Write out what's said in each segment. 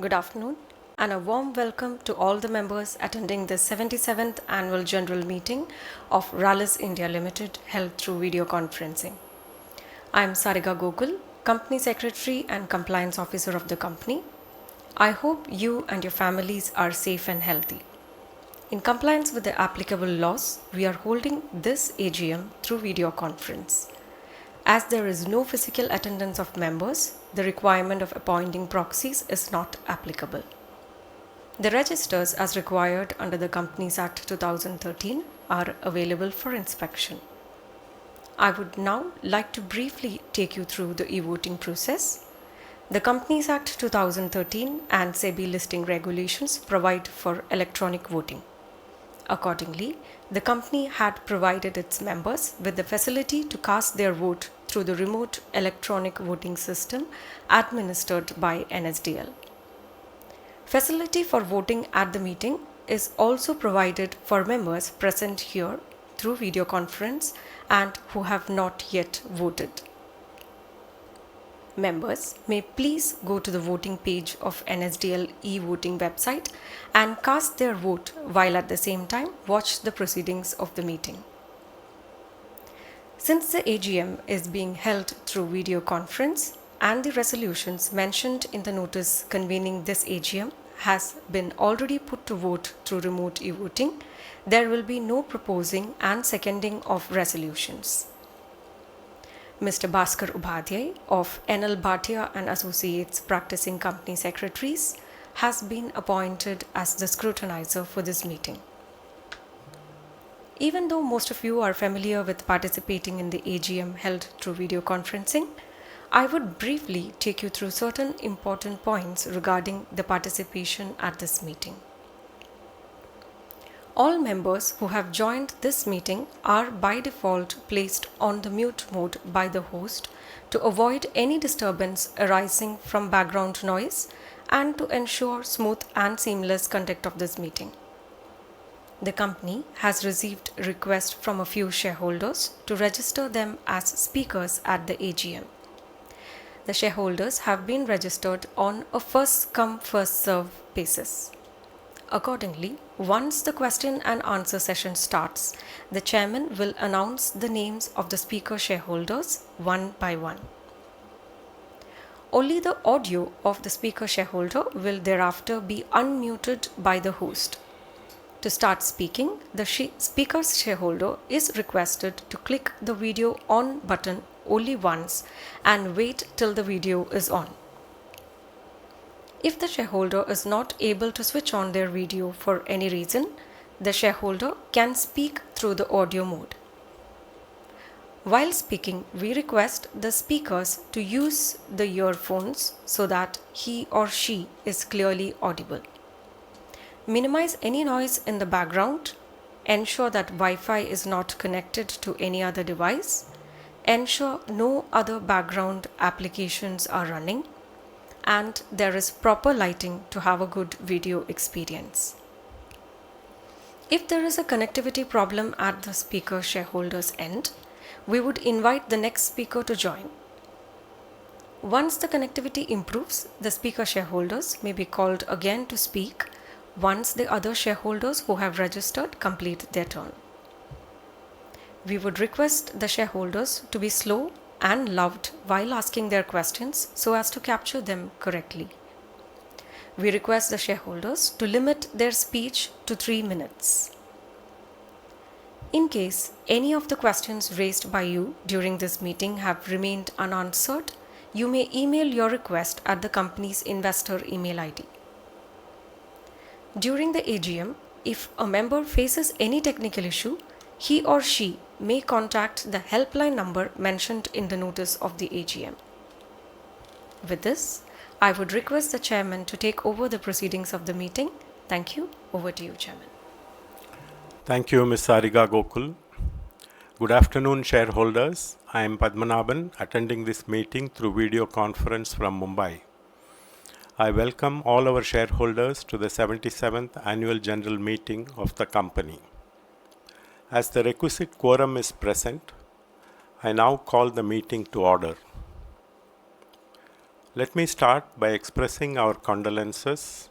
Good afternoon, and a warm welcome to all the members attending the 77th Annual General Meeting of Rallis India Limited held through video conferencing. I am Sarika Gokul, Company Secretary and Compliance Officer of the company. I hope you and your families are safe and healthy. In compliance with the applicable laws, we are holding this AGM through video conference. As there is no physical attendance of members, the requirement of appointing proxies is not applicable. The registers as required under the Companies Act 2013 are available for inspection. I would now like to briefly take you through the e-voting process. The Companies Act 2013 and SEBI listing regulations provide for electronic voting. Accordingly, the company had provided its members with the facility to cast their vote through the remote electronic voting system administered by NSDL. Facility for voting at the meeting is also provided for members present here through video conference and who have not yet voted. Members may please go to the voting page of NSDL e-voting website and cast their vote while at the same time watch the proceedings of the meeting. Since the AGM is being held through video conference and the resolutions mentioned in the notice convening this AGM has been already put to vote through remote e-voting, there will be no proposing and seconding of resolutions. Mr. Bhaskar Upadhyay of NL Bhatia and Associates Practicing Company Secretaries has been appointed as the scrutinizer for this meeting. Even though most of you are familiar with participating in the AGM held through video conferencing, I would briefly take you through certain important points regarding the participation at this meeting. All members who have joined this meeting are by default placed on the mute mode by the host to avoid any disturbance arising from background noise and to ensure smooth and seamless conduct of this meeting. The company has received requests from a few shareholders to register them as speakers at the AGM. The shareholders have been registered on a first-come, first-served basis. Accordingly, once the question and answer session starts, the chairman will announce the names of the speaker shareholders one by one. Only the audio of the speaker shareholder will thereafter be unmuted by the host. To start speaking, the speaker's shareholder is requested to click the video on button only once and wait till the video is on. If the shareholder is not able to switch on their video for any reason, the shareholder can speak through the audio mode. While speaking, we request the speakers to use the earphones so that he or she is clearly audible. Minimize any noise in the background, ensure that Wi-Fi is not connected to any other device, ensure no other background applications are running, and there is proper lighting to have a good video experience. If there is a connectivity problem at the speaker shareholder's end, we would invite the next speaker to join. Once the connectivity improves, the speaker shareholders may be called again to speak once the other shareholders who have registered complete their turn. We would request the shareholders to be slow and loud while asking their questions so as to capture them correctly. We request the shareholders to limit their speech to 3 minutes. In case any of the questions raised by you during this meeting have remained unanswered, you may email your request at the company's investor email ID. During the AGM, if a member faces any technical issue, he or she may contact the helpline number mentioned in the notice of the AGM. With this, I would request the chairman to take over the proceedings of the meeting. Thank you. Over to you, Chairman. Thank you, Ms. Sarika Gokul. Good afternoon, shareholders. I am Padmanabhan, attending this meeting through video conference from Mumbai. I welcome all our shareholders to the 77th Annual General Meeting of the company. As the requisite quorum is present, I now call the meeting to order. Let me start by expressing our condolences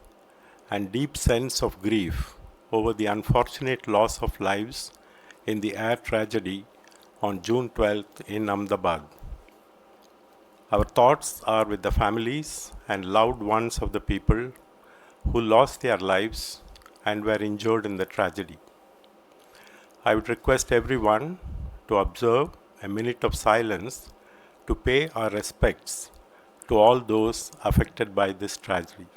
and deep sense of grief over the unfortunate loss of lives in the air tragedy on June 12th in Ahmedabad. Our thoughts are with the families and loved ones of the people who lost their lives and were injured in the tragedy. I would request everyone to observe a minute of silence to pay our respects to all those affected by this tragedy.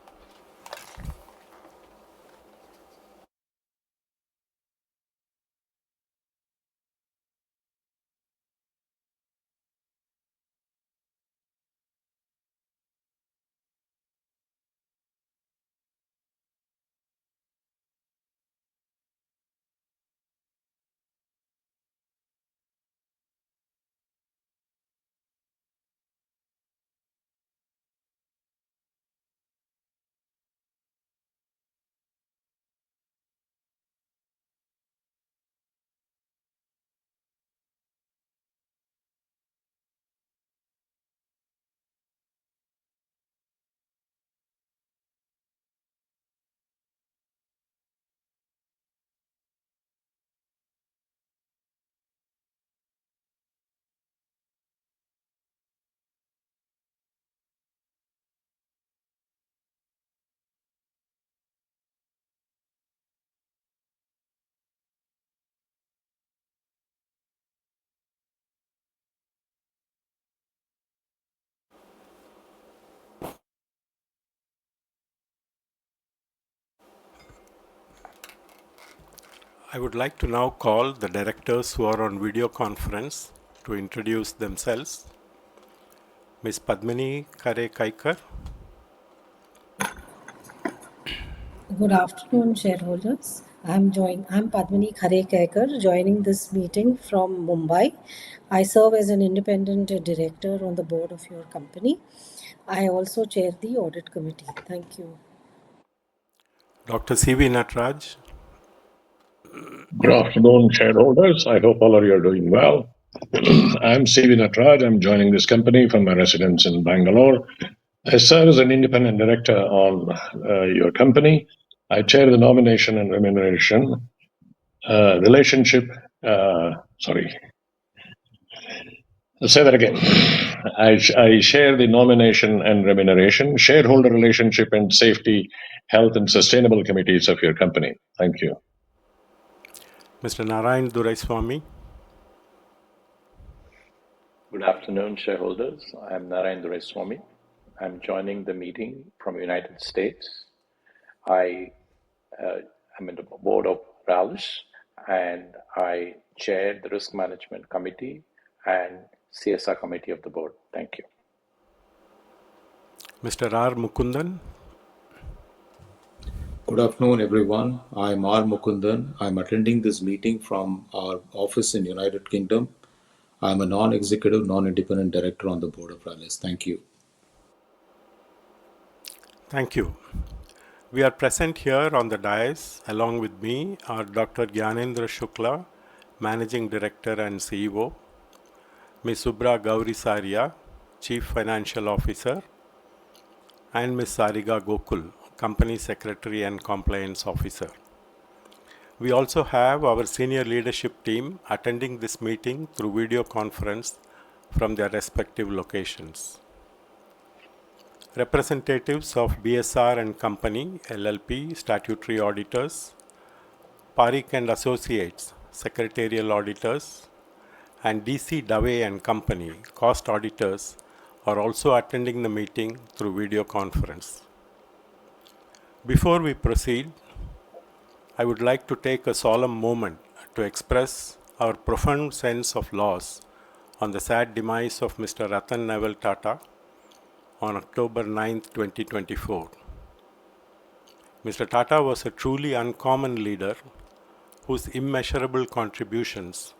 I would like to now call the directors who are on video conference to introduce themselves. Ms. Padmini Kare-Kaikar, Good afternoon, shareholders. I'm Padmini Khare-Kaikar, joining this meeting from Mumbai. I serve as an independent director on the board of your company. I also chair the audit committee. Thank you. Dr. C.V. Natraj, Good afternoon, shareholders. I hope all of you are doing well. I'm C.V. Natraj. I'm joining this company from my residence in Bangalore. I serve as an independent director on your company. I chair the nomination and remuneration relationship. Sorry, I'll say that again. I share the nomination and remuneration, shareholder relationship, and safety, health, and sustainable committees of your company. Thank you. Mr. Narayan Duraiswamy, Good afternoon, shareholders. I'm Narayan Duraiswamy. I'm joining the meeting from United States. I am in the board of Rallis, and I chair the Risk Management Committee and CSR Committee of the board. Thank you. Mr. R. Mukundan, Good afternoon, everyone. I'm R. Mukundan. I'm attending this meeting from our office in United Kingdom. I'm a non-executive, non-independent director on the board of Rallis. Thank you. thank you. We are present here on the dais. Along with me are Dr. Gyanendra Shukla, Managing Director and CEO, Ms. Subra Gaurisaria, Chief Financial Officer, and Ms. Sarika Gokul, Company Secretary and Compliance Officer. We also have our senior leadership team attending this meeting through video conference from their respective locations. Representatives of BSR and Company, LLP, statutory auditors, Parikh and Associates, secretarial auditors, and DC Dave and Company, cost auditors, are also attending the meeting through video conference. Before we proceed, I would like to take a solemn moment to express our profound sense of loss on the sad demise of Mr. Ratan Naval Tata on October 9, 2024. Mr. Tata was a truly uncommon leader whose immeasurable contributions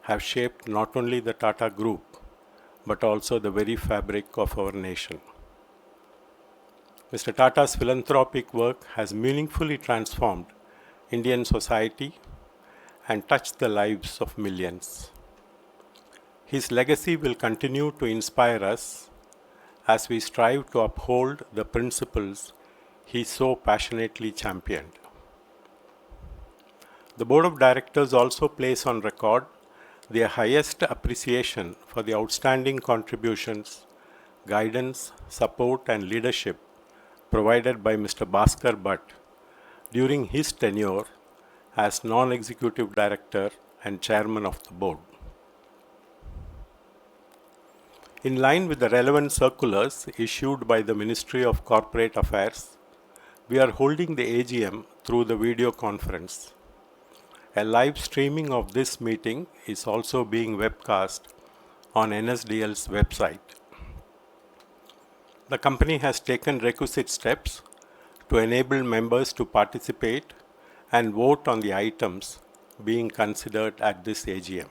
have shaped not only the Tata Group, but also the very fabric of our nation. Mr. Tata's philanthropic work has meaningfully transformed Indian society and touched the lives of millions. His legacy will continue to inspire us as we strive to uphold the principles he so passionately championed. The Board of Directors also place on record their highest appreciation for the outstanding contributions, guidance, support, and leadership provided by Mr. Bhaskar Bhatt during his tenure as non-executive director and chairman of the board. In line with the relevant circulars issued by the Ministry of Corporate Affairs, we are holding the AGM through the video conference. A live streaming of this meeting is also being webcast on NSDL's website. The company has taken requisite steps to enable members to participate and vote on the items being considered at this AGM.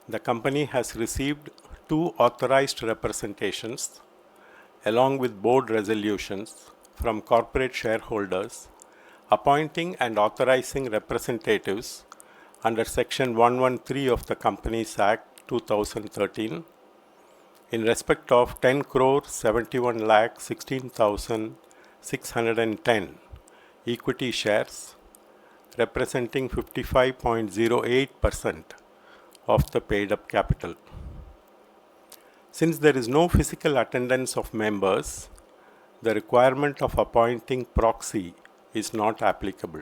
The company has received 2 authorized representations along with board resolutions from corporate shareholders appointing and authorizing representatives under Section 113 of the Companies Act 2013 in respect of 10,71,16,610 equity shares representing 55.08% of the paid-up capital. Since there is no physical attendance of members, the requirement of appointing proxy is not applicable.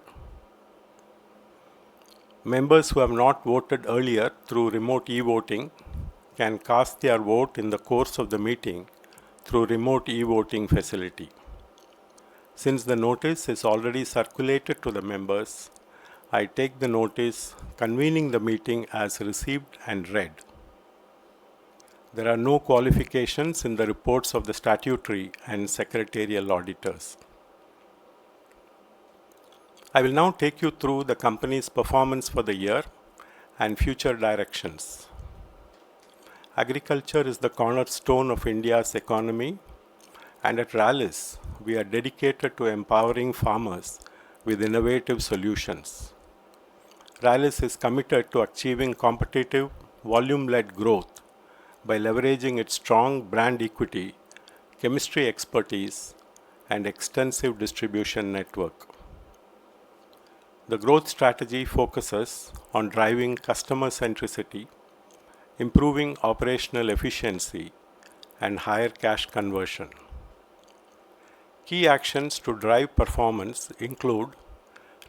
Members who have not voted earlier through remote e-voting can cast their vote in the course of the meeting through remote e-voting facility. Since the notice is already circulated to the members, I take the notice convening the meeting as received and read. There are no qualifications in the reports of the statutory and secretarial auditors. I will now take you through the company's performance for the year and future directions. Agriculture is the cornerstone of India's economy, and at Rallis, we are dedicated to empowering farmers with innovative solutions. Rallis is committed to achieving competitive, volume-led growth by leveraging its strong brand equity, chemistry expertise, and extensive distribution network. The growth strategy focuses on driving customer centricity, improving operational efficiency, and higher cash conversion. Key actions to drive performance include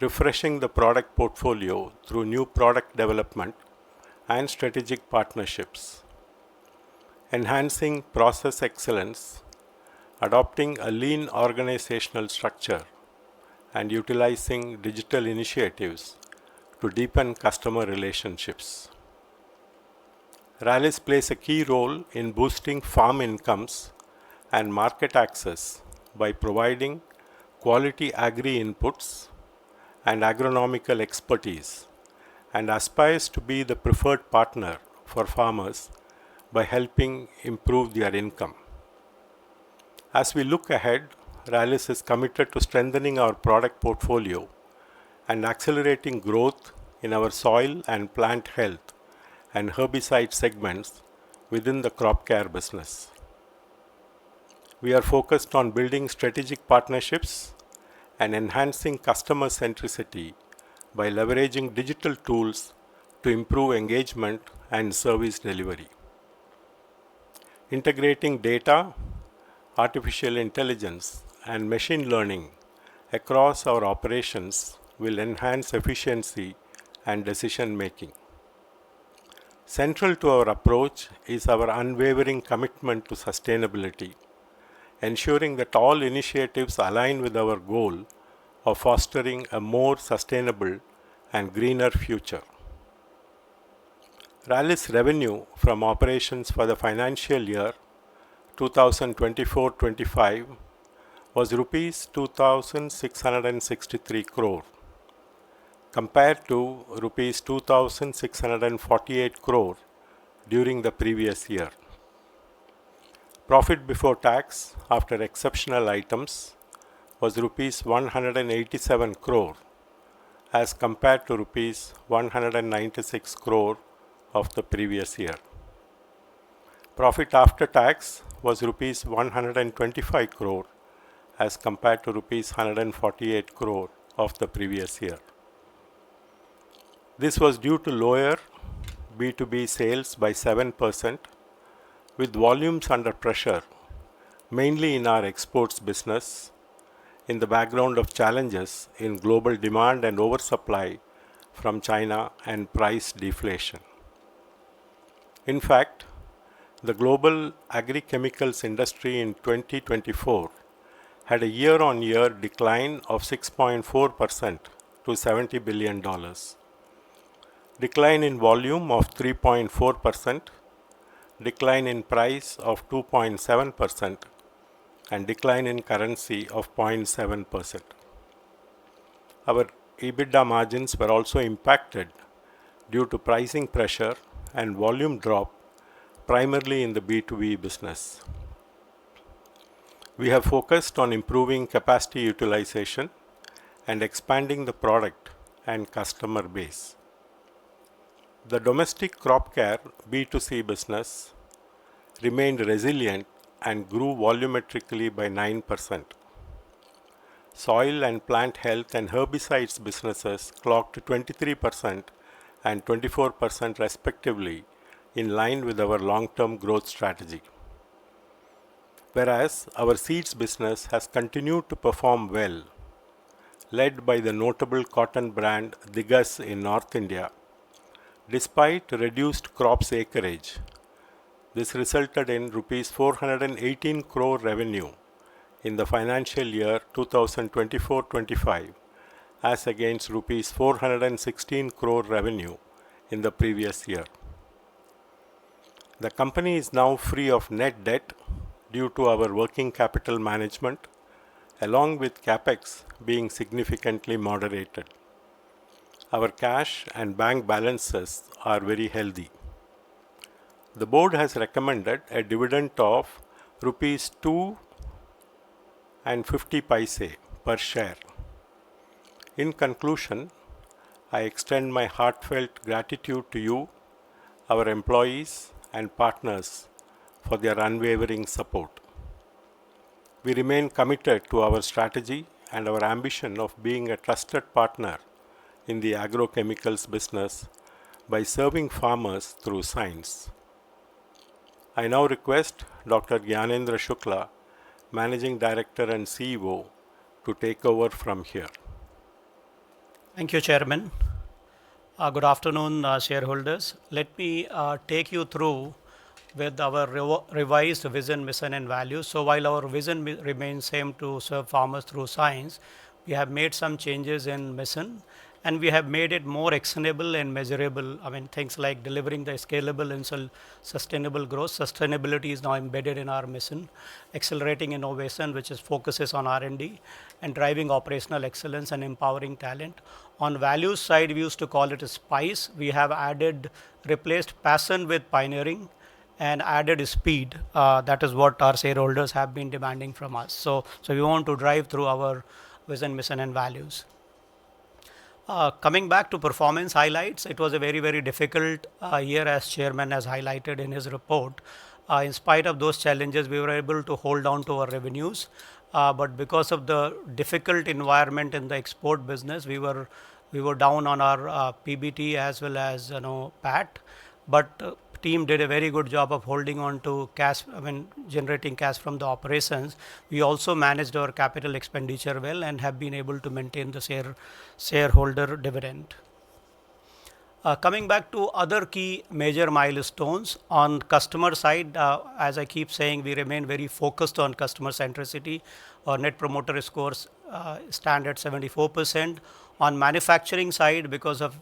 refreshing the product portfolio through new product development and strategic partnerships, enhancing process excellence, adopting a lean organizational structure, and utilizing digital initiatives to deepen customer relationships. Rallis plays a key role in boosting farm incomes and market access by providing quality agri-inputs and agronomical expertise, and aspires to be the preferred partner for farmers by helping improve their income. As we look ahead, Rallis is committed to strengthening our product portfolio and accelerating growth in our soil and plant health and herbicide segments within the crop care business. We are focused on building strategic partnerships and enhancing customer centricity by leveraging digital tools to improve engagement and service delivery. Integrating data, artificial intelligence, and machine learning across our operations will enhance efficiency and decision making. Central to our approach is our unwavering commitment to sustainability, ensuring that all initiatives align with our goal of fostering a more sustainable and greener future. Rallis revenue from operations for the financial year 2024-25 was rupees 2,663 crore compared to rupees 2,648 crore during the previous year. Profit before tax after exceptional items was rupees 187 crore as compared to rupees 196 crore of the previous year. Profit after tax was rupees 125 crore as compared to rupees 148 crore of the previous year. This was due to lower B2B sales by 7%, with volumes under pressure, mainly in our exports business, in the background of challenges in global demand and oversupply from China and price deflation. In fact, the global agri-chemicals industry in 2024 had a year-on-year decline of 6.4% to $70 billion, decline in volume of 3.4%, decline in price of 2.7%, and decline in currency of 0.7%. Our EBITDA margins were also impacted due to pricing pressure and volume drop, primarily in the B2B business. We have focused on improving capacity utilization and expanding the product and customer base. The domestic crop care B2C business remained resilient and grew volumetrically by 9%. Soil and plant health and herbicides businesses clocked 23% and 24% respectively, in line with our long-term growth strategy. Whereas our seeds business has continued to perform well, led by the notable cotton brand Diggaz in North India. Despite reduced crops acreage, this resulted in rupees 418 crore revenue in the financial year 2024-25 as against rupees 416 crore revenue in the previous year. The company is now free of net debt due to our working capital management, along with capex being significantly moderated. Our cash and bank balances are very healthy. The board has recommended a dividend of rupees 2.50 per share. In conclusion, I extend my heartfelt gratitude to you, our employees and partners, for their unwavering support. We remain committed to our strategy and our ambition of being a trusted partner in the agrochemicals business by serving farmers through science. I now request Dr. Gyanendra Shukla, Managing Director and CEO, to take over from here. Thank you, Chairman. Good afternoon, shareholders. Let me take you through with our revised vision, mission and values. So while our vision remains same to serve farmers through science, we have made some changes in mission, and we have made it more actionable and measurable. I mean, things like delivering the scalable and sustainable growth. Sustainability is now embedded in our mission. Accelerating innovation, which is focuses on R&D, and driving operational excellence and empowering talent. On values side, we used to call it a SPICE. We have replaced passion with pioneering and added speed. That is what our shareholders have been demanding from us. So we want to drive through our vision, mission and values. Coming back to performance highlights, it was a very, very difficult year, as Chairman has highlighted in his report. In spite of those challenges, we were able to hold on to our revenues. But because of the difficult environment in the export business, we were down on our PBT as well as PAT. But team did a very good job of holding on to cash, generating cash from the operations. We also managed our capital expenditure well and have been able to maintain the shareholder dividend. Coming back to other key major milestones on customer side, as I keep saying, we remain very focused on customer centricity. Our net promoter scores stand at 74%. On manufacturing side, because of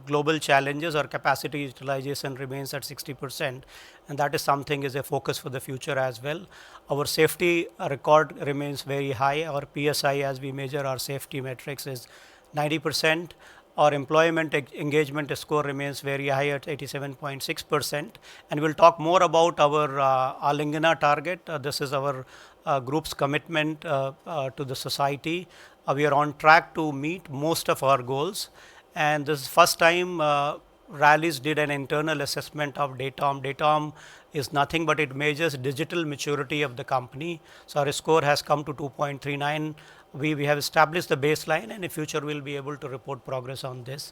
global challenges, our capacity utilization remains at 60%, and that is something is a focus for the future as well. Our safety record remains very high. Our PSI, as we measure our safety metrics, is 90%. Our employment engagement score remains very high at 87.6%. And we'll talk more about our Alingana target. This is our group's commitment to the society. We are on track to meet most of our goals. And this is first time Rallis did an internal assessment of DATOM. DATOM is nothing but it measures digital maturity of the company. So our score has come to 2.39. We have established the baseline, and in future we'll be able to report progress on this.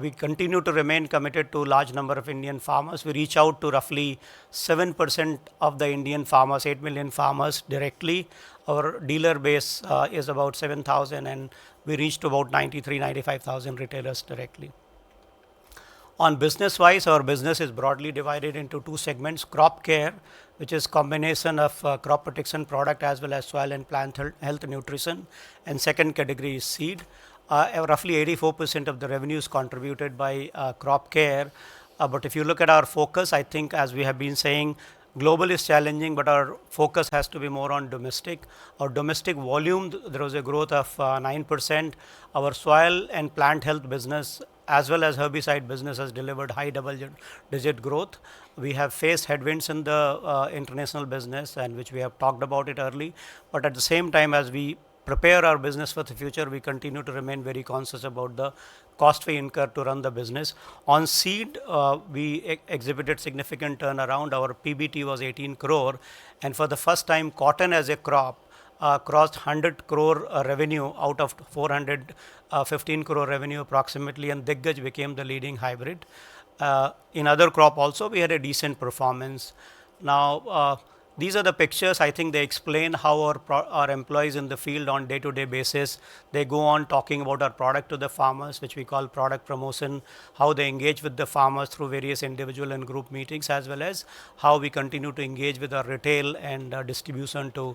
We continue to remain committed to large number of Indian farmers. We reach out to roughly 7% of the Indian farmers, 8 million farmers directly. Our dealer base is about 7,000, and we reached about 95,000 retailers directly. On business wise, our business is broadly divided into two segments: crop care, which is combination of crop protection product as well as soil and plant health nutrition, and second category is seed. Roughly 84% of the revenue is contributed by crop care. But if you look at our focus, I think as we have been saying, global is challenging, but our focus has to be more on domestic. Our domestic volume, there was a growth of 9%. Our soil and plant health business as well as herbicide business has delivered high double-digit growth. We have faced headwinds in the international business, and which we have talked about it early. But at the same time, as we prepare our business for the future, we continue to remain very conscious about the cost we incur to run the business. On seed, we exhibited significant turnaround. Our PBT was 18 crore, and for the first time, cotton as a crop crossed 100 crore revenue out of 415 crore revenue approximately, and Diggaz became the leading hybrid. In other crop also, we had a decent performance. Now, these are the pictures. I think they explain how our employees in the field on day-to-day basis, they go on talking about our product to the farmers, which we call product promotion, how they engage with the farmers through various individual and group meetings, as well as how we continue to engage with our retail and distribution to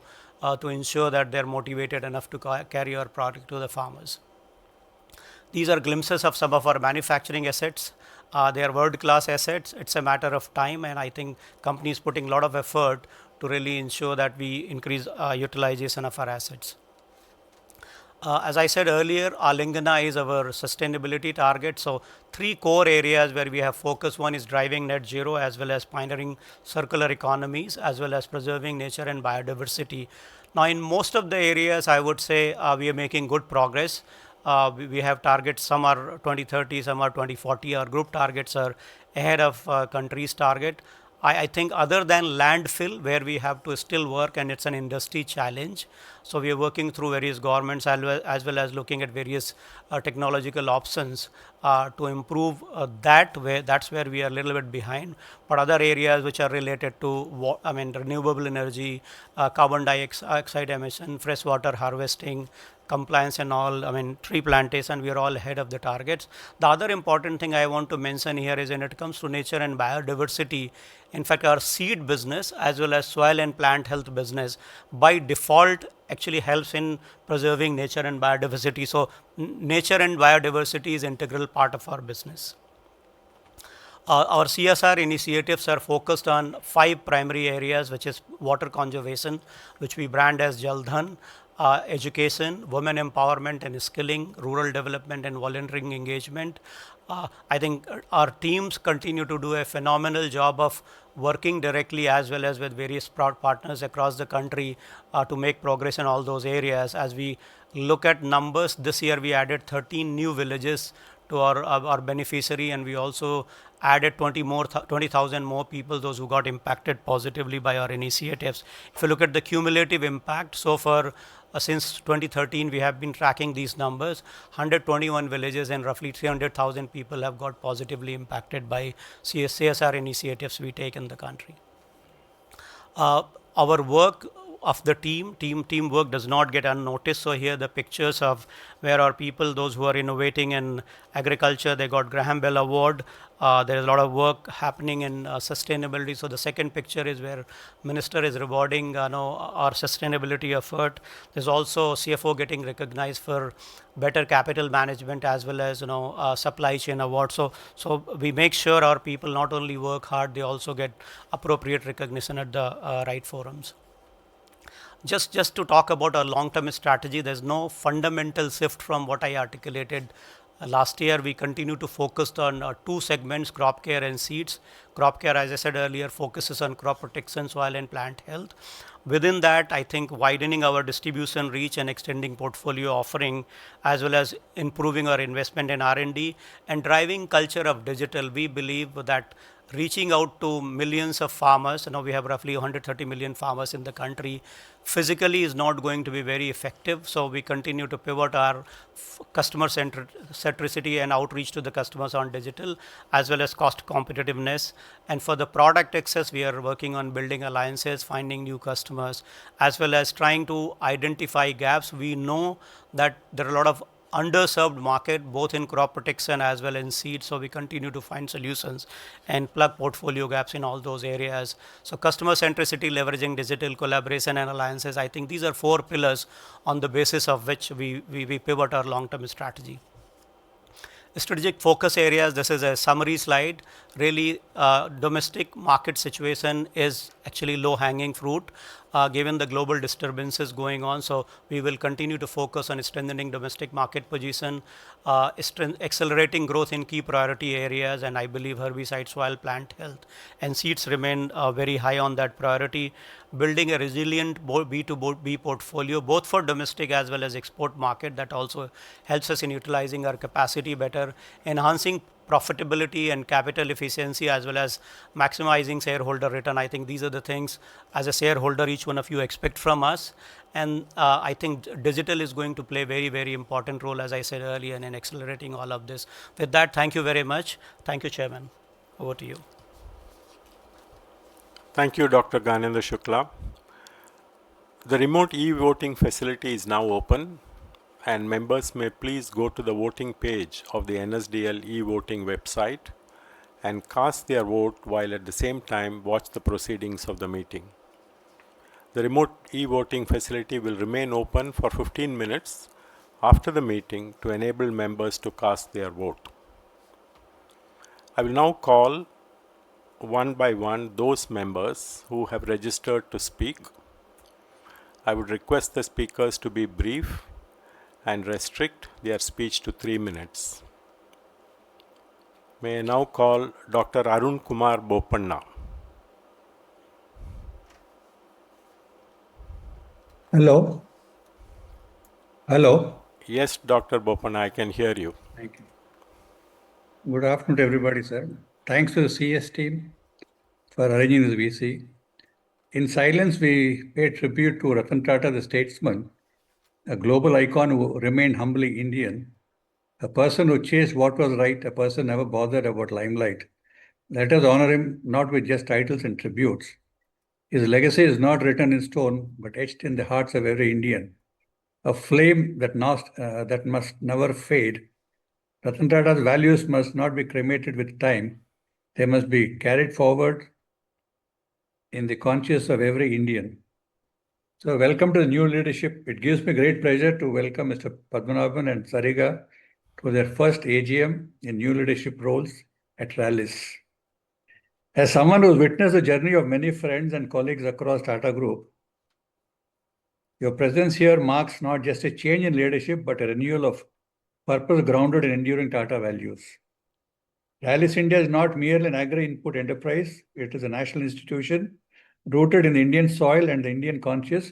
ensure that they're motivated enough to carry our product to the farmers. These are glimpses of some of our manufacturing assets. They are world-class assets. It's a matter of time, and I think companies putting a lot of effort to really ensure that we increase utilization of our assets. As I said earlier, Alingana is our sustainability target. So 3 core areas where we have focused. One is driving net zero, as well as pioneering circular economies, as well as preserving nature and biodiversity. Now, in most of the areas, I would say we are making good progress. We have targets, some are 2030, some are 2040. Our group targets are ahead of country's target. I think other than landfill, where we have to still work, and it's an industry challenge. So we are working through various governments as well as looking at various technological options to improve that way. That's where we are a little bit behind. But other areas which are related to renewable energy, carbon dioxide emission, freshwater harvesting, compliance and all, tree plantation, we are all ahead of the targets. The other important thing I want to mention here is when it comes to nature and biodiversity, in fact, our seed business as well as soil and plant health business by default actually helps in preserving nature and biodiversity. So nature and biodiversity is an integral part of our business. Our CSR initiatives are focused on 5 primary areas, which is water conservation, which we brand as Jal Dhan, education, women empowerment and skilling, rural development and volunteering engagement. I think our teams continue to do a phenomenal job of working directly as well as with various partners across the country to make progress in all those areas. As we look at numbers, this year we added 13 new villages to our beneficiary, and we also added 20,000 more people, those who got impacted positively by our initiatives. If you look at the cumulative impact, so far since 2013, we have been tracking these numbers. 121 villages and roughly 300,000 people have got positively impacted by CSR initiatives we take in the country. Our work of the teamwork does not get unnoticed. So here the pictures of where our people, those who are innovating in agriculture, they got Graham Bell Award. There is a lot of work happening in sustainability. So the second picture is where Minister is rewarding our sustainability effort. There's also CFO getting recognized for better capital management as well as supply chain award. So we make sure our people not only work hard, they also get appropriate recognition at the right forums. Just to talk about our long-term strategy, there's no fundamental shift from what I articulated last year. We continue to focus on 2 segments, crop care and seeds. Crop care, as I said earlier, focuses on crop protection, soil and plant health. Within that, I think widening our distribution reach and extending portfolio offering, as well as improving our investment in R&D and driving culture of digital. We believe that reaching out to millions of farmers. We have roughly 130 million farmers in the country. Physically is not going to be very effective, so we continue to pivot our customer centricity and outreach to the customers on digital, as well as cost competitiveness. And for the product access, we are working on building alliances, finding new customers, as well as trying to identify gaps. We know that there are a lot of underserved market both in crop protection as well in seed, so we continue to find solutions and plug portfolio gaps in all those areas. So customer centricity, leveraging digital, collaboration and alliances, I think these are 4 pillars on the basis of which we pivot our long term strategy. Strategic focus areas, this is a summary slide. Really, domestic market situation is actually low hanging fruit given the global disturbances going on. So we will continue to focus on strengthening domestic market position, accelerating growth in key priority areas, and I believe herbicide, soil, plant health and seeds remain very high on that priority. Building a resilient B2B portfolio both for domestic as well as export market, that also helps us in utilizing our capacity better, enhancing profitability and capital efficiency, as well as maximizing shareholder return. I think these are the things as a shareholder each one of you expect from us. And I think digital is going to play very, very important role, as I said earlier, in accelerating all of this. With that, thank you very much. Thank you, Chairman. Over to you. Thank you, Dr. Ganendra Shukla. The remote e-voting facility is now open, and members may please go to the voting page of the NSDL e-voting website and cast their vote while at the same time watch the proceedings of the meeting. The remote e-voting facility will remain open for 15 minutes after the meeting to enable members to cast their vote. I will now call one by one those members who have registered to speak. I would request the speakers to be brief and restrict their speech to 3 minutes. May I now call Dr. Arun Kumar Bopanna. Hello. Hello. Yes, Dr. Bopanna, I can hear you. Thank you. Good afternoon to everybody, sir. Thanks to the CS team for arranging this VC. In silence, we pay tribute to Ratan Tata, the statesman, a global icon who remained humbly Indian, a person who chased what was right, a person never bothered about limelight. Let us honor him not with just titles and tributes. His legacy is not written in stone, but etched in the hearts of every Indian. A flame that must never fade. Ratan Tata's values must not be cremated with time. They must be carried forward in the conscience of every Indian. So welcome to the new leadership. It gives me great pleasure to welcome Mr. Padmanabhan and Sariga to their first AGM in new leadership roles at Rallis. As someone who's witnessed the journey of many friends and colleagues across Tata Group, your presence here marks not just a change in leadership, but a renewal of purpose grounded in enduring Tata values. Rallis India is not merely an agri-input enterprise. It is a national institution rooted in the Indian soil and the Indian conscience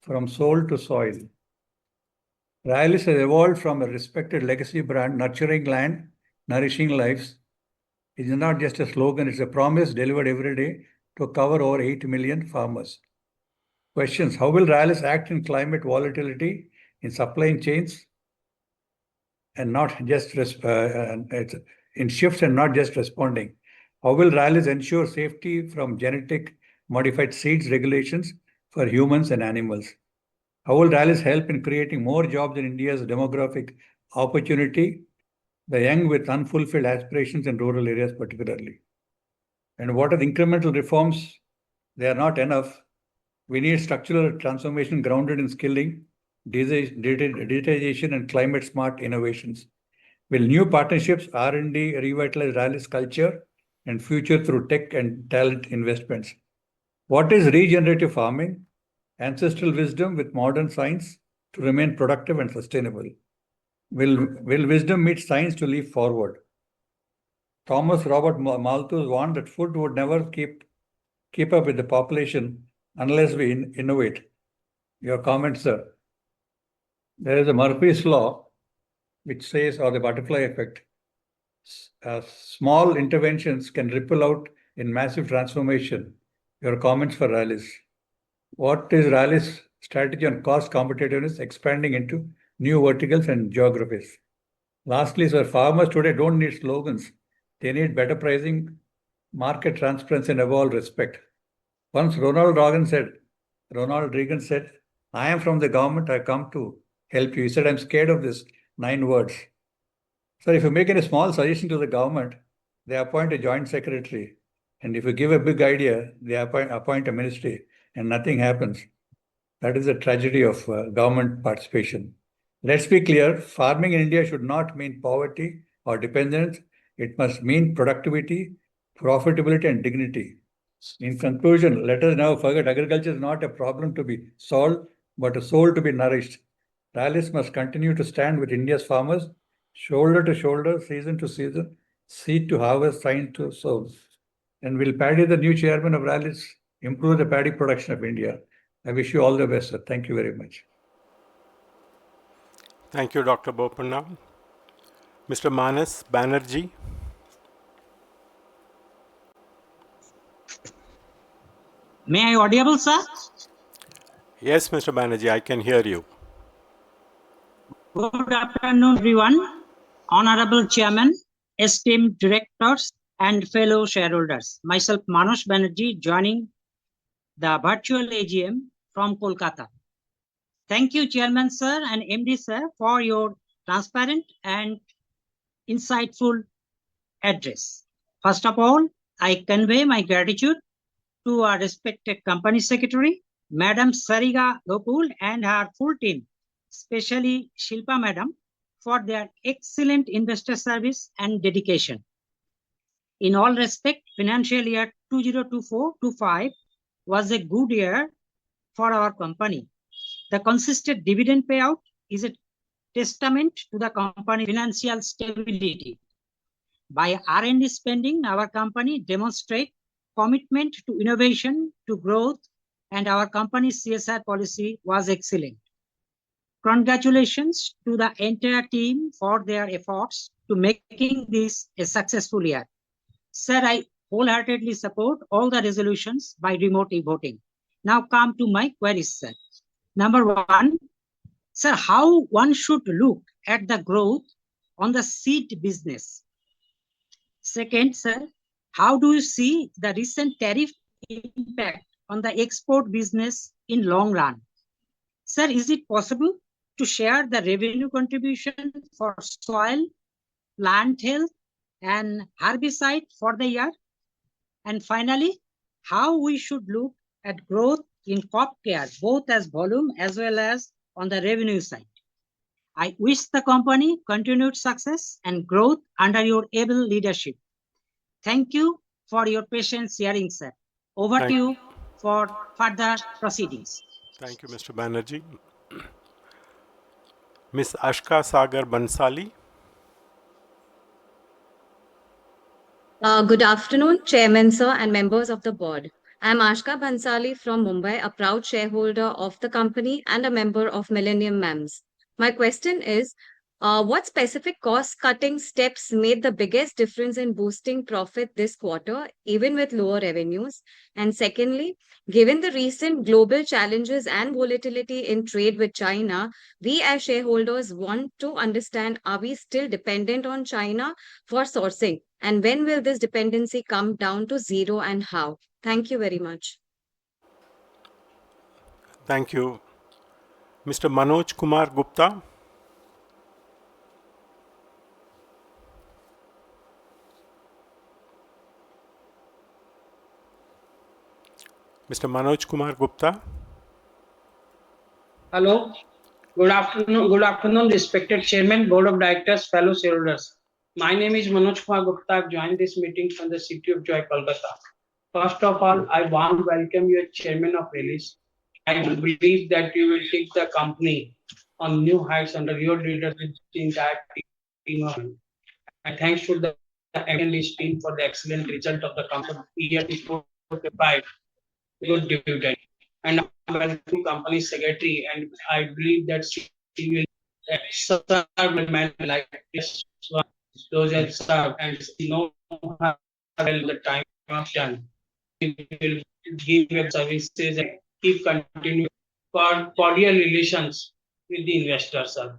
from soul to soil. Rallis has evolved from a respected legacy brand, nurturing land, nourishing lives. It is not just a slogan, it's a promise delivered every day to cover over 8 million farmers. Questions: how will Rallis act in climate volatility, in supply chains, and not just in shifts and not just responding? How will Rallis ensure safety from genetic modified seeds regulations for humans and animals? How will Rallis help in creating more jobs in India's demographic opportunity, the young with unfulfilled aspirations in rural areas particularly? And what are the incremental reforms? They are not enough. We need structural transformation grounded in skilling, digitization, and climate-smart innovations. Will new partnerships, R&D, revitalize Rallis culture and future through tech and talent investments? What is regenerative farming? Ancestral wisdom with modern science to remain productive and sustainable. Will wisdom meet science to leap forward? Thomas Robert Malthus warned that food would never keep up with the population unless we innovate. Your comment, sir. There is a Murphy's law which says, or the butterfly effect, small interventions can ripple out in massive transformation. Your comments for Rallis. What is Rallis' strategy on cost competitiveness, expanding into new verticals and geographies? Lastly, sir, farmers today don't need slogans. They need better pricing, market transparency, and above all, respect. Once Ronald Reagan said, I am from the government, I come to help you. He said, I'm scared of this 9 words. So if you make any small suggestion to the government, they appoint a joint secretary. And if you give a big idea, they appoint a ministry and nothing happens. That is the tragedy of government participation. Let's be clear, farming in India should not mean poverty or dependence. It must mean productivity, profitability, and dignity. In conclusion, let us now forget agriculture is not a problem to be solved, but a soul to be nourished. Rallis must continue to stand with India's farmers, shoulder to shoulder, season to season, seed to harvest, sign to sow. And will Paddy, the new chairman of Rallis, improve the paddy production of India? I wish you all the best, sir. Thank you very much. Thank you, Dr. Bopanna. Mr. Manas Banerjee. May I audible, sir? Yes, Mr. Banerjee, I can hear you. Good afternoon, everyone. Honorable Chairman, esteemed directors, and fellow shareholders. Myself, Manoj Banerjee, joining the virtual AGM from Kolkata. Thank you, Chairman, sir, and MD, sir, for your transparent and insightful address. First of all, I convey my gratitude to our respected Company Secretary, Madam Sariga Gokul, and her full team, especially Shilpa Madam, for their excellent investor service and dedication. In all respect, financial year 2024-25 was a good year for our company. The consistent dividend payout is a testament to the company's financial stability. By R&D spending, our company demonstrates commitment to innovation, to growth, and our company's CSR policy was excellent. Congratulations to the entire team for their efforts to making this a successful year. Sir, I wholeheartedly support all the resolutions by remote voting. Now come to my queries, sir. Number one, sir, how one should look at the growth on the seed business? Second, sir, how do you see the recent tariff impact on the export business in long run? Sir, is it possible to share the revenue contribution for soil, plant health, and herbicide for the year? And finally, how we should look at growth in crop care, both as volume as well as on the revenue side. I wish the company continued success and growth under your able leadership. Thank you for your patience hearing, sir. Over to you for further proceedings. Thank you, Mr. Banerjee. Ms. Ashka Sagar Bansali. Good afternoon, Chairman, sir, and members of the board. I am Ashka Bhansali from Mumbai, a proud shareholder of the company and a member of Millennium MEMS. My question is, what specific cost-cutting steps made the biggest difference in boosting profit this quarter, even with lower revenues? And secondly, given the recent global challenges and volatility in trade with China, we as shareholders want to understand, are we still dependent on China for sourcing? And when will this dependency come down to zero and how? Thank you very much. Thank you. Mr. Manoj Kumar Gupta. Mr. Manoj Kumar Gupta. Hello. Good afternoon, respected Chairman, Board of Directors, fellow shareholders. My name is Manoj Kumar Gupta. I've joined this meeting from the city of Joy, Kolkata. First of all, I want to welcome you as Chairman of Rallis. I believe that you will take the company on new heights under your leadership, the entire team. And thanks to the ML's team for the excellent result of the company year 2025. Good dividend. And I'm welcome company secretary, and I believe that she will serve the man like this one. Those that serve and know her well the time option. We will give your services and keep continuing cordial relations with the investors, sir.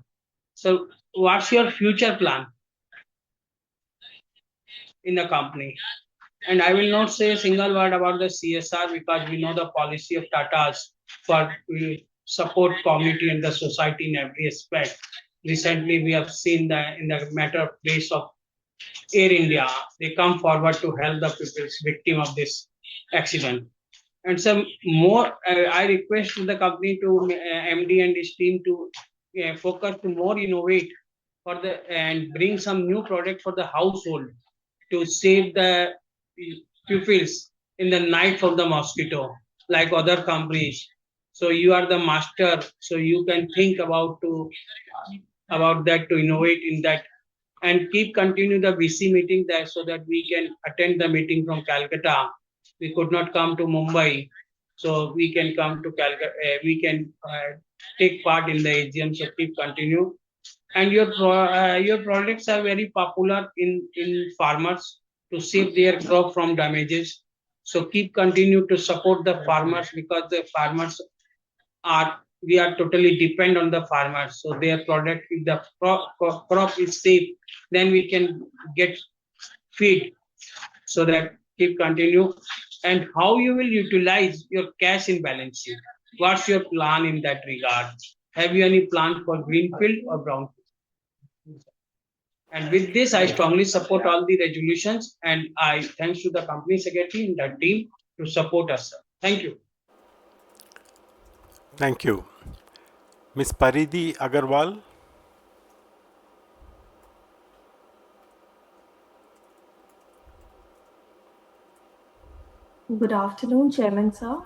So, what's your future plan in the company? And I will not say a single word about the CSR because we know the policy of Tata's for support community and the society in every aspect. Recently, we have seen that in the matter of place of Air India, they come forward to help the people victim of this accident. And some more, I request the company to MD and his team to focus to more innovate for the and bring some new product for the household to save the pupils in the night from the mosquito, like other companies. So you are the master, so you can think about that to innovate in that and keep continue the VC meeting there so that we can attend the meeting from Calcutta. We could not come to Mumbai, so we can come to Calcutta. We can take part in the AGM. So keep continue. And your products are very popular in farmers to save their crop from damages. So keep continue to support the farmers because the farmers are we are totally depend on the farmers. So their product, if the crop is safe, then we can get feed. So that keep continue. And how you will utilize your cash in balance sheet? What's your plan in that regard? Have you any plan for greenfield or brownfield? And with this, I strongly support all the resolutions, and I thanks to the company secretary and the team to support us. Sir. Thank you. Thank you. Ms. Paridhi Agarwal. Good afternoon, Chairman Sir,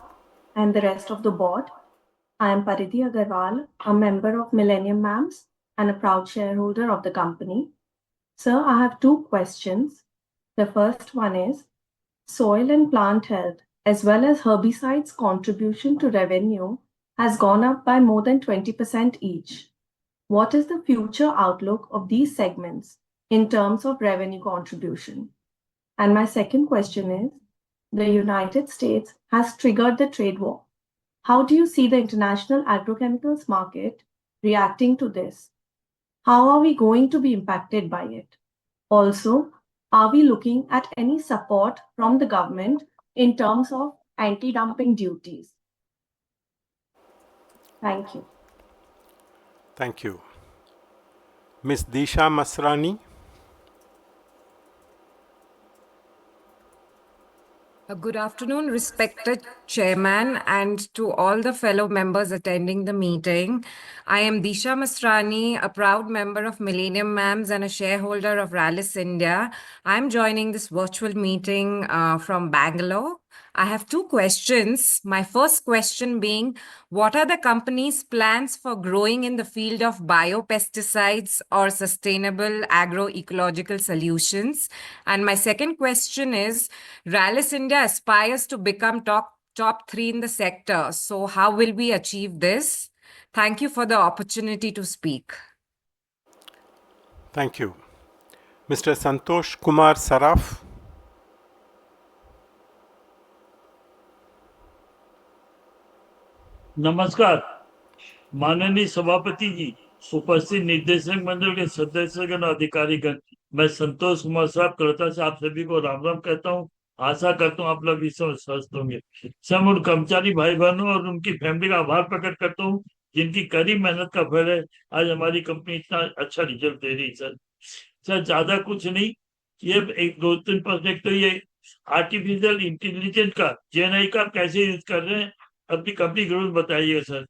and the rest of the board. I am Paridhi Agarwal, a member of Millennium MAMS and a proud shareholder of the company. Sir, I have two questions. The first one is, soil and plant health as well as herbicides contribution to revenue has gone up by more than 20% each. What is the future outlook of these segments in terms of revenue contribution? And my second question is, the United States has triggered the trade war. How do you see the international agrochemicals market reacting to this? How are we going to be impacted by it? Also, are we looking at any support from the government in terms of anti-dumping duties? Thank you. Thank you. Ms. Disha Masrani. Good afternoon, respected Chairman, and to all the fellow members attending the meeting. I am Disha Masrani, a proud member of Millennium MAMS and a shareholder of Rallis India. I'm joining this virtual meeting from Bangalore. I have two questions. My first question being, what are the company's plans for growing in the field of biopesticides or sustainable agroecological solutions? And my second question is, Rallis India aspires to become top three in the sector. So how will we achieve this? Thank you for the opportunity to speak. Thank you. Mr. Santosh Kumar Saraf. नमस्कार माननीय सभापति जी, उपस्थित निर्देशक मंडल के सदस्यगण अधिकारीगण, मैं संतोष कुमार साहब कलकत्ता से आप सभी को राम राम कहता हूँ। आशा करता हूँ आप लोग इस समय स्वस्थ होंगे। सब उन कर्मचारी भाई बहनों और उनकी फैमिली का आभार प्रकट करता हूँ जिनकी कड़ी मेहनत का फल है आज हमारी कंपनी इतना अच्छा रिजल्ट दे रही। सर ज्यादा कुछ नहीं, ये एक दो तीन प्रोजेक्ट तो ये आर्टिफिशियल इंटेलिजेंस का जेएनआई का कैसे यूज कर रहे हैं अपनी कंपनी ग्रोथ बताइएगा सर।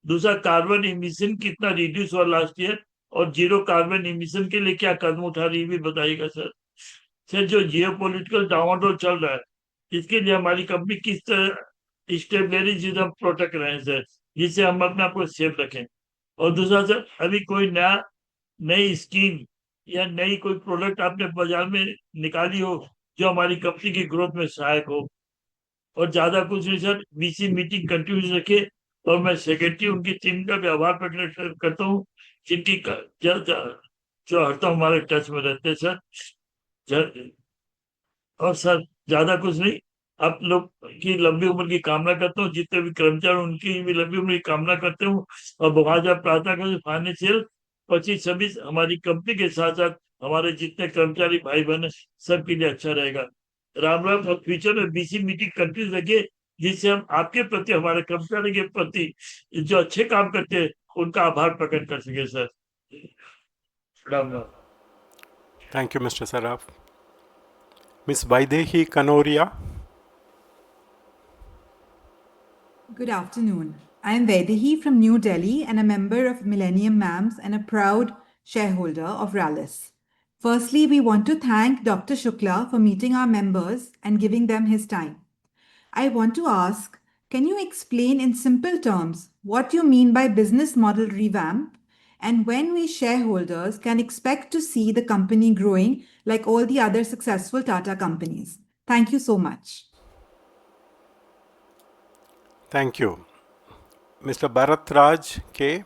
दूसरा, कार्बन इमिशन कितना रिड्यूस हुआ लास्ट ईयर और जीरो कार्बन इमिशन के लिए क्या कदम उठा रही है भी बताइएगा सर। सर जो जियोपॉलिटिकल डावाडोल चल रहा है इसके लिए हमारी कंपनी किस तरह स्टेबलरिज्म प्रोटेक्ट रहे हैं सर, जिससे हम अपने आप को सेफ रखें। और दूसरा सर, अभी कोई नई स्कीम या नई कोई प्रोडक्ट आपने बाजार में निकाली हो जो हमारी कंपनी की ग्रोथ में सहायक हो। और ज्यादा कुछ नहीं सर, बीसी मीटिंग कंटिन्यू रखे और मैं सेक्रेटरी उनकी टीम का भी आभार प्रकट करता हूँ जिनकी जो हरदम हमारे टच में रहते हैं सर। और सर ज्यादा कुछ नहीं, आप लोग की लंबी उम्र की कामना करता हूँ, जितने भी कर्मचारी उनकी भी लंबी उम्र की कामना करते हूँ। और भगवान जब प्रार्थना करें फाइनेंशियल 25-26 हमारी कंपनी के साथ साथ हमारे जितने कर्मचारी भाई बहन सबके लिए अच्छा रहेगा। राम राम। और फ्यूचर में बीसी मीटिंग कंटिन्यू रखिए, जिससे हम आपके प्रति, हमारे कर्मचारी के प्रति जो अच्छे काम करते हैं उनका आभार प्रकट कर सके sir. Ram Ram. Thank you, Mr. Saraf. Ms. Vaidehi Kanoria. Good afternoon. I am Vaidehi from New Delhi and a member of Millennium MAMS and a proud shareholder of Rallis. Firstly, we want to thank Dr. Shukla for meeting our members and giving them his time. I want to ask, can you explain in simple terms what you mean by business model revamp and when we shareholders can expect to see the company growing like all the other successful Tata companies? Thank you so much. Thank you. Mr. Bharat Raj K.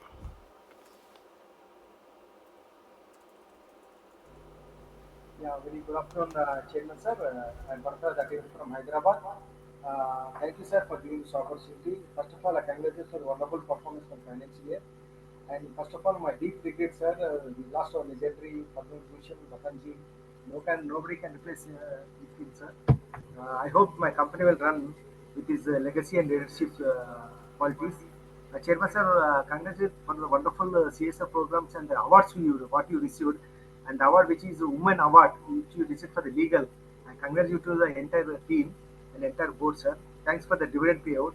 Yeah, very good afternoon, Chairman sir. I'm Bharata Dakir from Hyderabad. Thank you, sir, for giving this opportunity. First of all, I congratulate for wonderful performance for financial year. And first of all, my deep regret, sir. We lost our legendary Padma Bhushan, Vatanji. Nobody can replace him, sir. I hope my company will run with his legacy and leadership qualities. Chairman sir, congratulations for the wonderful CSR programs and the awards what you received, and the award which is Women Award which you received for the legal. I congratulate you to the entire team and entire board, sir. Thanks for the dividend payout.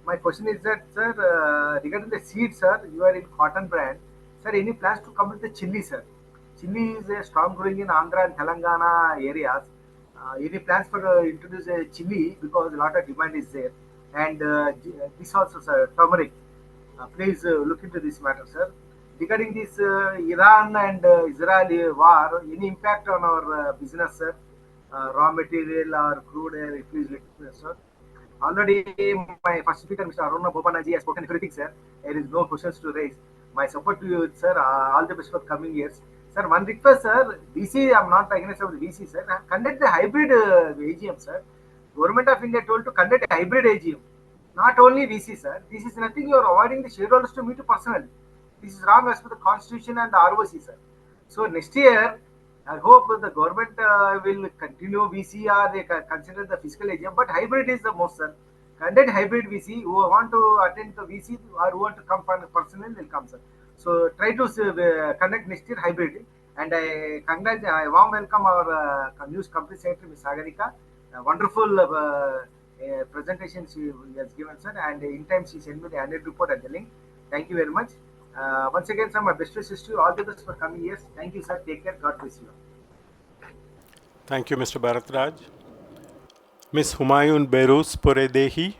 My question is that, sir, regarding the seed, sir, you are in cotton brand. Sir, any plans to come with the chili, sir? Chili is a strong growing in Andhra and Telangana areas. Any plans for introduce a chili because a lot of demand is there, and this also, sir, turmeric. Please look into this matter, sir. Regarding this Iran and Israel war, any impact on our business, sir? Raw material or crude oil, please let me know, sir. Already, my first speaker, Mr. Aruna Bopanaji, has spoken everything, sir. There is no questions to raise. My support to you, sir. All the best for coming years. Sir, one request, sir. VC, I'm not against of the VC, sir. Conduct the hybrid AGM, sir. Government of India told to conduct a hybrid AGM. Not only VC, sir. This is nothing you are avoiding the shareholders to meet personally. This is wrong as per the constitution and the ROC, sir. So next year, I hope the government will continue VC or they consider the fiscal agent, but hybrid is the most, sir. Conduct hybrid VC who want to attend the VC or who want to come personally will come, sir. So try to conduct next year hybrid. And I warm welcome our news company secretary, Ms. Sagarika. A wonderful presentation she has given, sir. And in time she sent me the annual report and the link. Thank you very much. Once again, sir, my best wishes to you. All the best for coming years. Thank you, sir. Take care. God bless you. Thank you, Mr. Bharat Raj. Ms. Humayun Berus Puredehi.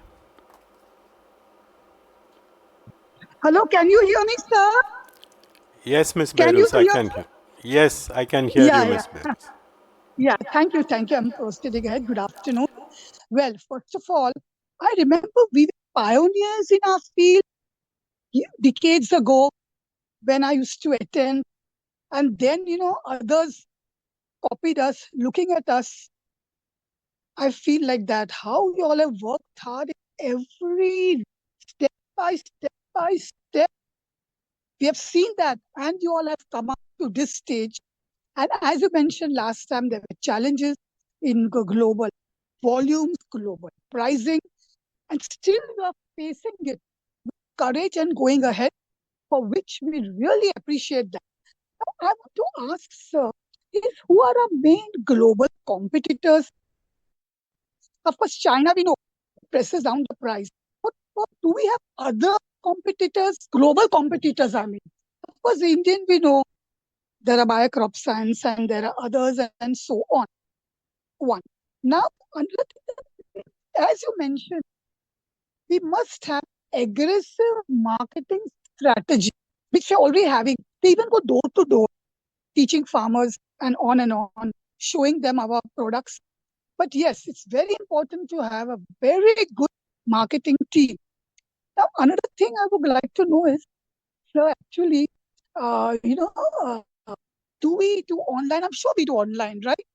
Hello, can you hear me, sir? Yes, Ms. Can you Berus, I hear? can hear. Yes, I can hear you, Yeah, Ms. yeah. Berus. Yeah, thank you, thank you. I'm proceeding ahead. Good afternoon. Well, first of all, I remember we were pioneers in our field decades ago when I used to attend, and then, others copied us, looking at us. I feel like that. How you all have worked hard in every step by step. We have seen that, and you all have come up to this stage. And as you mentioned last time, there were challenges in global volumes, global pricing, and still you are facing it with courage and going ahead, for which we really appreciate that. Now, I want to ask, sir, is who are our main global competitors? Of course, China, we know, presses down the price. But do we have other competitors, global competitors, I mean? Of course, the Indian, we know, there are biocrop science and there are others and so on. One. Now, as you mentioned, we must have aggressive marketing strategy, which we're already having. They even go door to door, teaching farmers and on, showing them our products. But yes, it's very important to have a very good marketing team. Now, another thing I would like to know is, so actually, uh, you know, uh, do we do online? I'm sure we do online, right?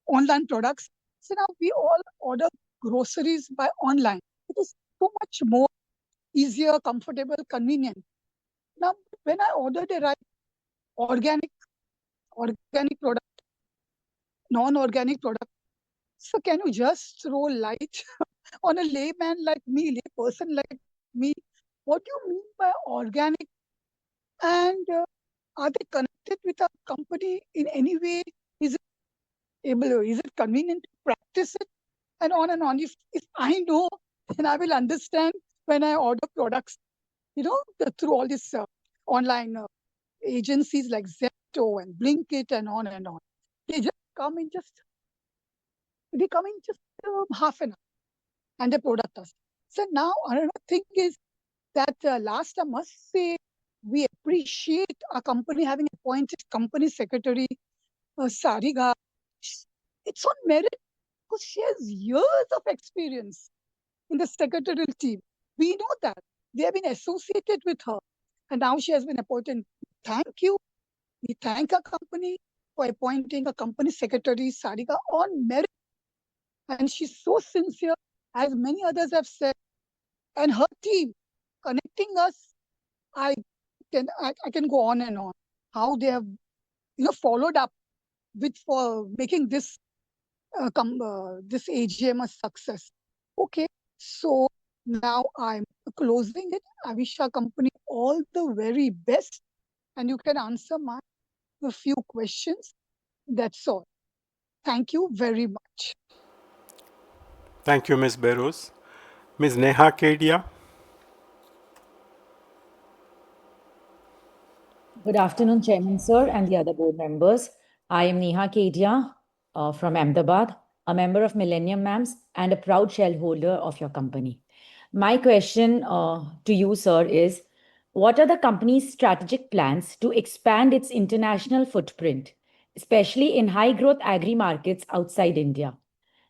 Online products. So now we all order groceries by online. It is so much more easier, comfortable, convenient. Now, when I order the right organic product, non-organic product, so can you just throw light on a layman like me, lay person like me? What do you mean by organic? And are they connected with a company in any way? Is it convenient to practice it? And on and on. If I know, then I will understand when I order products, through all these online agencies like Zepto and Blinkit and on and on. They come in just half an hour and they product us. So now another thing is that last I must say, we appreciate our company having appointed company secretary Sarika. It's on merit because she has years of experience in the secretarial team. We know that. We have been associated with her. And now she has been appointed. Thank you. We thank our company for appointing a company secretary, Sarika, on merit. And she's so sincere, as many others have said. And her team connecting us, I can go on and on. How they have followed up for making this this AGM a success. Okay, so now I'm closing it. I wish our company all the very best, and you can answer my a few questions. That's all. Thank you very much. Thank you, Ms. Berus. Ms. Neha Kedia. Good afternoon, Chairman Sir and the other board members. I am Neha Kedia from Ahmedabad, a member of Millennium Mams and a proud shareholder of your company. My question to you, sir, is what are the company's strategic plans to expand its international footprint, especially in high-growth agri-markets outside India?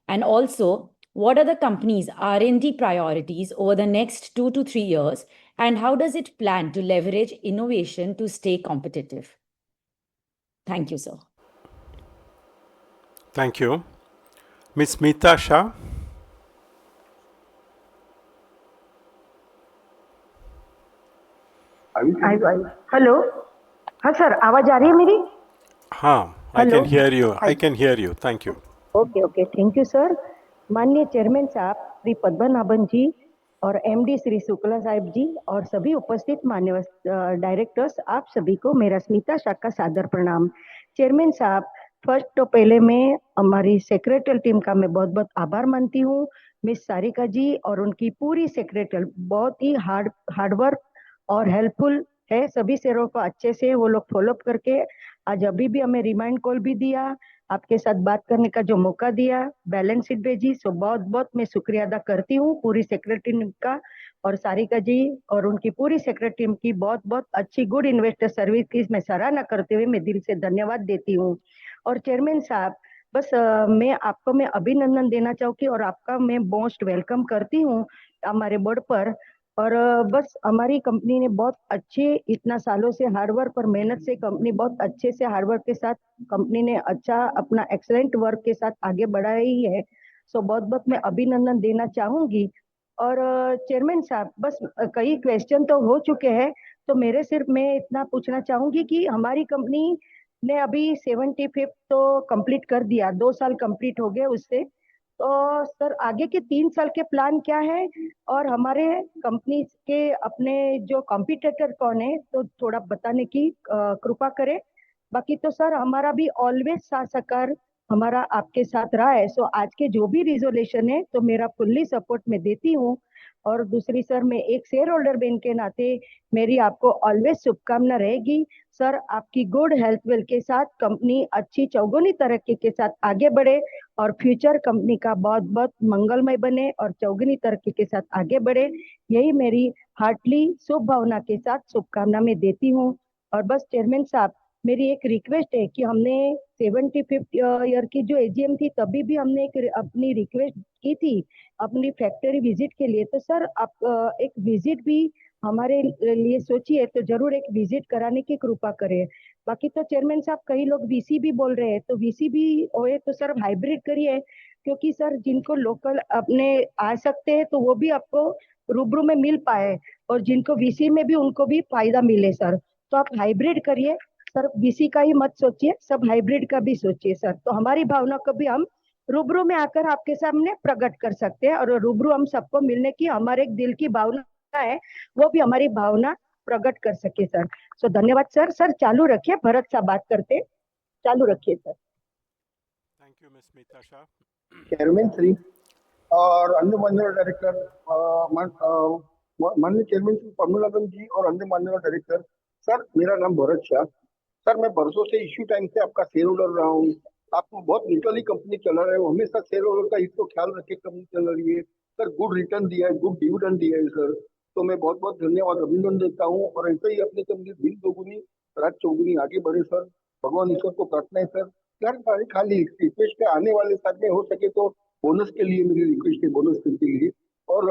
And also, what are the company's R&D priorities over the next 2 to 3 years, and how does it plan to leverage innovation to stay competitive? Thank you, sir. Thank you. Ms. Smita Shah. Hello हाँ sir आवाज आ रही है मेरी हाँ, I can hear you. I can hear you. Thank you. Okay okay thank you sir माननीय chairman साहब श्री पद्मनाभन जी और MD Shri Shukla साहब जी और सभी उपस्थित मान्य डायरेक्टर्स आप सभी को मेरा स्मिता शाह का सादर प्रणाम चेयरमैन साहब फर्स्ट तो पहले मैं हमारी सेक्रेटरी टीम का मैं बहुत बहुत आभार मानती हूँ मिस सारिका जी और उनकी पूरी सेक्रेटरी बहुत ही हार्डवर्क और हेल्पफुल है सभी शेयरों को अच्छे से वो लोग फॉलोअप करके आज अभी भी हमें रिमाइंड कॉल भी दिया आपके साथ बात करने का जो मौका दिया बैलेंस शीट भेजी सो बहुत बहुत मैं शुक्रिया अदा करती हूँ पूरी सेक्रेटरी टीम का और सारिका जी और उनकी पूरी सेक्रेटरी टीम की बहुत बहुत अच्छी गुड इन्वेस्टर सर्विस की मैं सराहना करते हुए मैं दिल से धन्यवाद देती हूँ और चेयरमैन साहब बस मैं अभिनंदन देना चाहूँगी और आपका मैं मोस्ट वेलकम करती हूँ हमारे बोर्ड पर और बस हमारी कंपनी ने बहुत अच्छे इतना सालों से हार्डवर्क और मेहनत से कंपनी बहुत अच्छे से हार्डवर्क के साथ कंपनी ने अच्छा अपना एक्सलेंट वर्क के साथ आगे बढ़ाई है सो बहुत बहुत मैं अभिनंदन देना चाहूंगी और चेयरमैन साहब बस कई क्वेश्चन तो हो चुके हैं तो मेरे सिर्फ मैं इतना पूछना चाहूंगी कि हमारी कंपनी ने अभी 75 तो कंप्लीट कर दिया 2 साल कंप्लीट हो गए उससे तो सर आगे के 3 साल के प्लान क्या है और हमारे कंपनी के अपने जो कॉम्पिटिटर कौन है तो थोड़ा बताने की कृपा करें बाकी तो सर हमारा भी ऑलवेज साथ सहकार हमारा आपके साथ रहा है सो आज के जो भी रिजोल्यूशन है तो मेरा फुल्ली सपोर्ट मैं देती हूँ और दूसरी सर मैं एक शेयर होल्डर बन के नाते मेरी आपको ऑलवेज शुभकामना रहेगी सर आपकी गुड हेल्थ वेल के साथ कंपनी अच्छी चौगुनी तरक्की के साथ आगे बढ़े और फ्यूचर कंपनी का बहुत बहुत मंगलमय बने और चौगुनी तरक्की के साथ आगे बढ़े यही मेरी हार्टली शुभ भावना के साथ शुभकामना में देती हूँ और बस चेयरमैन साहब मेरी एक रिक्वेस्ट है कि हमने 75th ईयर की जो एजीएम थी तभी भी हमने अपनी रिक्वेस्ट की थी अपनी फैक्ट्री विजिट के लिए तो सर आप एक विजिट भी हमारे लिए सोचिए तो जरूर एक विजिट कराने की कृपा करें बाकी तो चेयरमैन साहब कई लोग वीसी भी बोल रहे हैं तो वीसी भी होए तो सर हाइब्रिड करिए क्योंकि सर जिनको लोकल अपने आ सकते हैं तो वो भी आपको रूबरू में मिल पाए, और जिनको वीसी में भी उनको भी फायदा मिले सर। तो आप हाइब्रिड करिए सर, वीसी का ही मत सोचिए, सब हाइब्रिड का भी सोचिए सर। तो हमारी भावना को भी हम रूबरू में आकर आपके सामने प्रकट कर सकते हैं, और रूबरू हम सबको मिलने की हमारे एक दिल की भावना है, वो भी हमारी भावना प्रकट कर सके सर। सो धन्यवाद सर। सर चालू रखिए, भरत साहब बात करते, चालू रखिए sir. Thank you Miss Meeta Shah. Chairman Shri और अन्य माननीय डायरेक्टर, माननीय चेयरमैन श्री पद्मनाभन जी और अन्य माननीय डायरेक्टर। सर मेरा नाम भरत शाह। सर मैं बरसों से इश्यू टाइम से आपका शेयर होल्डर रहा हूँ। आप बहुत लिटरली कंपनी चला रहे हो, हमेशा शेयर होल्डर का हित को ख्याल रख के कंपनी चल रही है सर। गुड रिटर्न दिया है, गुड डिविडेंड दिया है सर। तो मैं बहुत बहुत धन्यवाद अभिनंदन देता हूँ, और ऐसे ही अपनी कंपनी दिन दोगुनी रात चौगुनी आगे बढ़े सर। भगवान ईश्वर को प्रार्थना है सर। सर खाली रिक्वेस्ट है, आने वाले साल में हो सके तो बोनस के लिए मेरी रिक्वेस्ट है, बोनस के लिए। और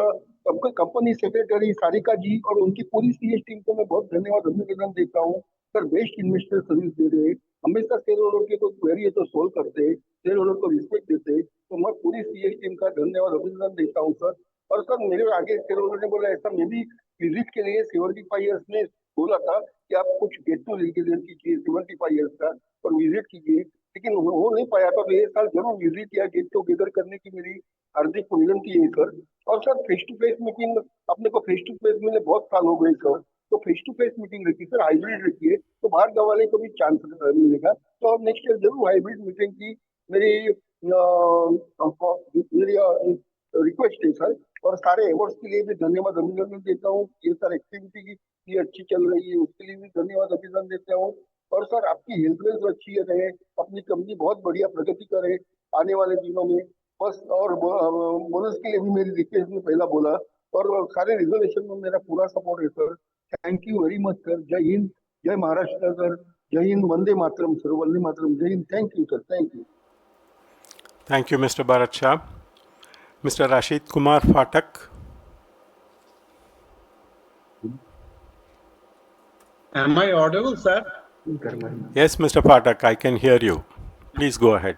कंपनी सेक्रेटरी सारिका जी और उनकी पूरी सीएस टीम को मैं बहुत धन्यवाद अभिनंदन देता हूँ सर। बेस्ट इन्वेस्टर सर्विस दे रहे हैं, हमेशा शेयर होल्डर के कोई क्वेरी है तो सोल्व करते हैं, शेयर होल्डर को रिस्पेक्ट देते हैं। तो मैं पूरी सीएस टीम का धन्यवाद अभिनंदन देता हूँ सर। और सर मेरे आगे शेयर होल्डर ने बोला ऐसा, मैं भी विजिट के लिए 75 ईयर्स ने बोला था कि आप कुछ गेट टू कीजिए 75 ईयर्स का और विजिट कीजिए, लेकिन हो नहीं पाया। तो ये साल जरूर विजिट या गेट टूगेदर करने की मेरी हार्दिक विनंती है सर। और sir face to face meeting अपने को फेस टू फेस मिले बहुत साल हो गए सर, तो फेस टू फेस मीटिंग रखिए सर, हाइब्रिड रखिए, तो बाहर गाँव वाले को भी चांस मिलेगा। तो अब नेक्स्ट ईयर जरूर हाइब्रिड मीटिंग की मेरी रिक्वेस्ट है सर। और सारे अवार्ड्स के लिए भी धन्यवाद अभिनंदन देता हूँ। ये सर एक्टिविटी की अच्छी चल रही है, उसके लिए भी धन्यवाद अभिनंदन देता हूँ। और सर आपकी हेल्थ अच्छी रहे, अपनी कंपनी बहुत बढ़िया प्रगति करे आने वाले दिनों में बस। और बोनस के लिए भी मेरी रिक्वेस्ट में पहला बोला, और सारे रिजोल्यूशन में मेरा पूरा सपोर्ट है sir. Thank you very much sir. जय हिंद, जय महाराष्ट्र सर, जय हिंद, वंदे मातरम सर, वंदे मातरम, जय Hind. Thank you sir, thank you. Thank you, Mr. Bharat Shah. Mr. Rashid Kumar Phatak. Am I audible, sir? Yes, Mr. Phatak, I can hear you. Please go ahead.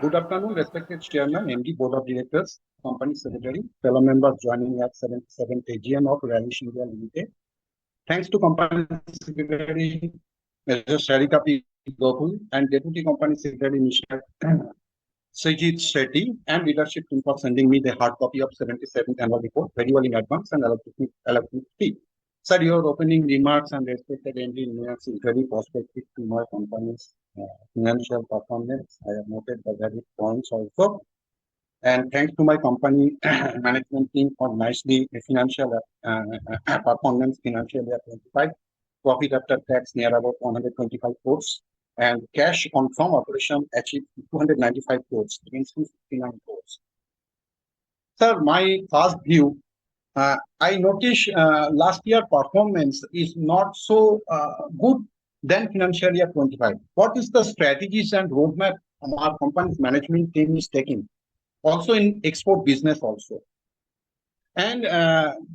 Good afternoon, respected Chairman, MD, Board of Directors, Company Secretary, fellow members joining at 7th AGM of Rallis India Limited. Thanks to Company Secretary, Mr. Sarika P. Gokul, and Deputy Company Secretary, Mr. Sajid Shetty, and leadership team for sending me the hard copy of 77th annual report very well in advance and electricity. Sir, your opening remarks and respected MD remarks is very prospective to my company's financial performance. I have noted the various points also. And thanks to my company management team for nicely financial performance financial year 25. Profit after tax near about 125 crores. And cash on from operation achieved 295 crores against 259 crores. Sir, my first view, I notice last year performance is not so good than financial year 25. What is the strategies and roadmap our company's management team is taking? Also in export business also. And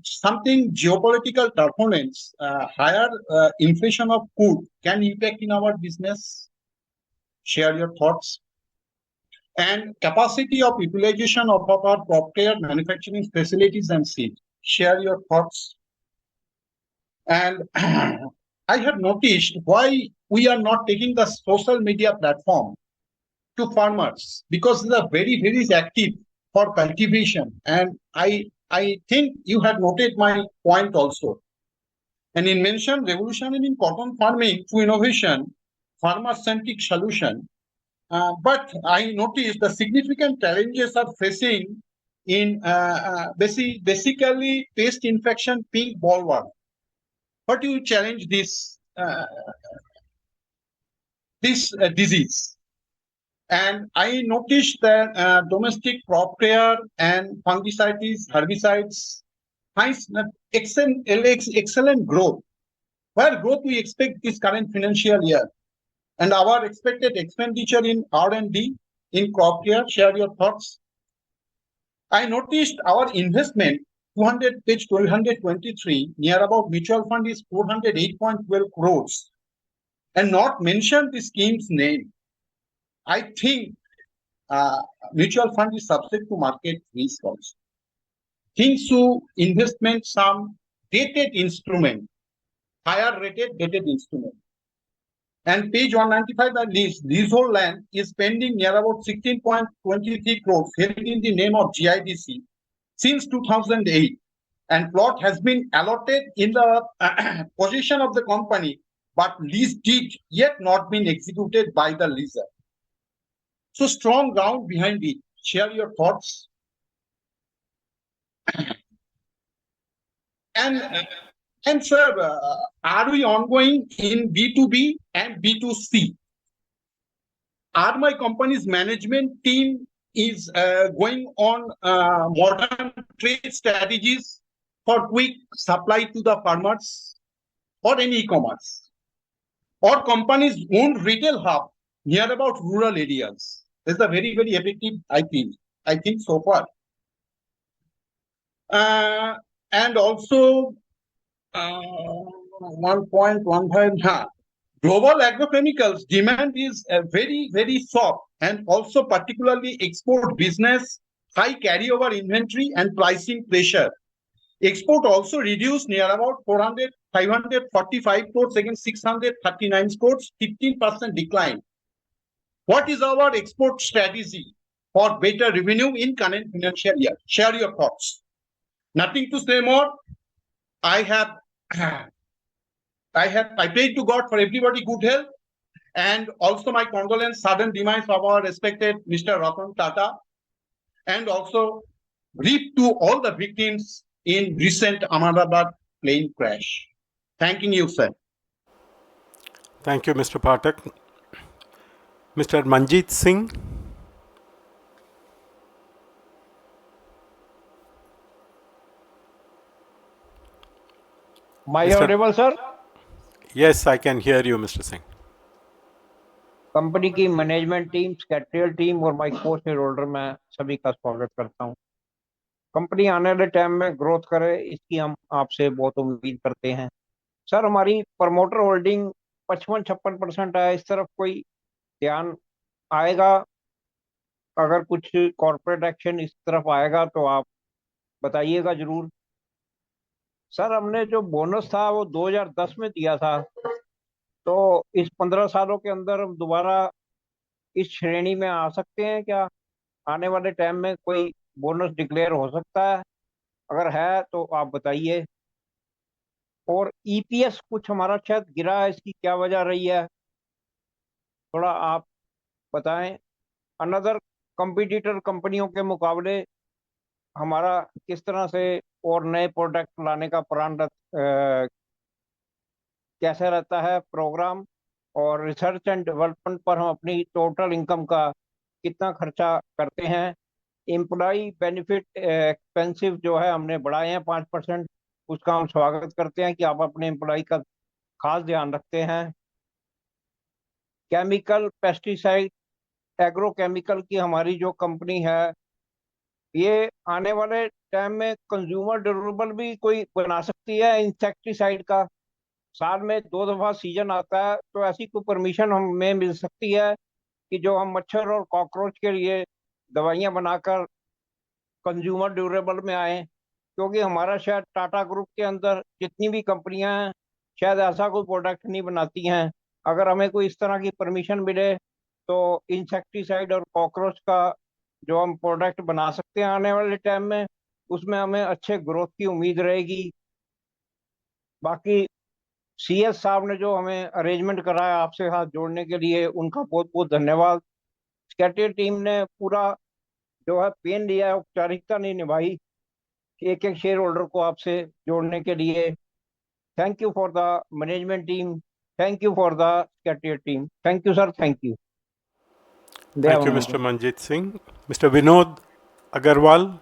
something geopolitical turbulence, higher inflation of food can impact in our business. Share your thoughts. And capacity of utilization of our proprietary manufacturing facilities and seeds. Share your thoughts. And I have noticed why we are not taking the social media platform to farmers, because they are very, very active for cultivation. And I think you have noted my point also. And in mentioned revolution in cotton farming through innovation, farmer-centric solution. But I noticed the significant challenges are facing in basically pest infection, pink bollworm. How do you challenge this disease? And I noticed that domestic crop care and fungicides, herbicides finds excellent growth. Where growth we expect this current financial year, and our expected expenditure in R&D in crop care. Share your thoughts. I noticed our investment page 223 near about mutual fund is 408.12 crores, and not mention the scheme's name. I think mutual fund is subject to market risk also. Things to investment some dated instrument, higher rated dated instrument. And page 195, the leasehold land is pending near about 16.23 crores held in the name of GIDC since 2008. And plot has been allotted in the possession of the company, but lease deed yet not been executed by the leaser. So strong ground behind it. Share your thoughts. And sir, are we ongoing in B2B and B2C? Are my company's management team is going on modern trade strategies for quick supply to the farmers or any e-commerce? Or companies own retail hub near about rural areas? This is a very, very effective, I think so far. And also 1.15. Global agrochemicals demand is very, very soft, and also particularly export business, high carryover inventory and pricing pressure. Export also reduced near about 545 crores against 639 crores, 15% decline. What is our export strategy for better revenue in current financial year? Share your thoughts. Nothing to say more. I pray to God for everybody good health, and also my condolence sudden demise of our respected Mr. Ratan Tata, and also grief to all the victims in recent Ahmedabad plane crash. Thanking you, sir. Thank you, Mr. Pathak. Mr. Manjeet Singh. My audible, sir? Yes, I can hear you, Mr. Singh. Company की management team, secretarial team और my को share holder मैं सभी का स्वागत करता हूं। Company आने वाले टाइम में ग्रोथ करे, इसकी हम आपसे बहुत उम्मीद करते हैं। सर, हमारी प्रमोटर होल्डिंग 55-56% है। इस तरफ कोई ध्यान आएगा? अगर कुछ कॉर्पोरेट एक्शन इस तरफ आएगा तो आप बताइएगा जरूर। सर, हमने जो बोनस था वो 2010 में दिया था, तो इस 15 सालों के अंदर हम दोबारा इस श्रेणी में आ सकते हैं क्या? आने वाले टाइम में कोई बोनस डिक्लेयर हो सकता है? अगर है तो आप बताइए। और ईपीएस कुछ हमारा शायद गिरा है, इसकी क्या वजह रही है, थोड़ा आप बताएं। अनदर कंपटीटर कंपनियों के मुकाबले हमारा किस तरह से और नए प्रोडक्ट लाने का प्लान कैसे रहता है प्रोग्राम, और रिसर्च एंड डेवलपमेंट पर हम अपनी टोटल इनकम का कितना खर्चा करते हैं। एम्प्लॉय बेनिफिट एक्सपेंसिव जो है हमने बढ़ाए हैं 5%, उसका हम स्वागत करते हैं कि आप अपने एम्प्लॉय का खास ध्यान रखते हैं। केमिकल, पेस्टिसाइड, एग्रोकेमिकल की हमारी जो कंपनी है, ये आने वाले टाइम में कंज्यूमर ड्यूरेबल भी कोई बना सकती है इंसेक्टिसाइड का। साल में 2 दफा सीजन आता है, तो ऐसी कोई परमिशन हमें मिल सकती है कि जो हम मच्छर और कॉकरोच के लिए दवाइयां बनाकर कंज्यूमर ड्यूरेबल में आए? क्योंकि हमारा शायद टाटा ग्रुप के अंदर जितनी भी कंपनियां हैं शायद ऐसा कोई प्रोडक्ट नहीं बनाती हैं। अगर हमें कोई इस तरह की परमिशन मिले तो इंसेक्टिसाइड और कॉकरोच का जो हम प्रोडक्ट बना सकते हैं आने वाले टाइम में, उसमें हमें अच्छे ग्रोथ की उम्मीद रहेगी। बाकी सीएस साहब ने जो हमें अरेंजमेंट कराया आपसे हाथ जोड़ने के लिए, उनका बहुत बहुत धन्यवाद। सेक्रेटरी टीम ने पूरा जो है पेन लिया है, औपचारिकता नहीं निभाई एक एक शेयर होल्डर को आपसे जोड़ने के लिए। Thank you for the management team, thank you for the secretary team, thank you sir, thank you. Thank you, Mr. Manjeet Singh. Mr. Vinod Agarwal.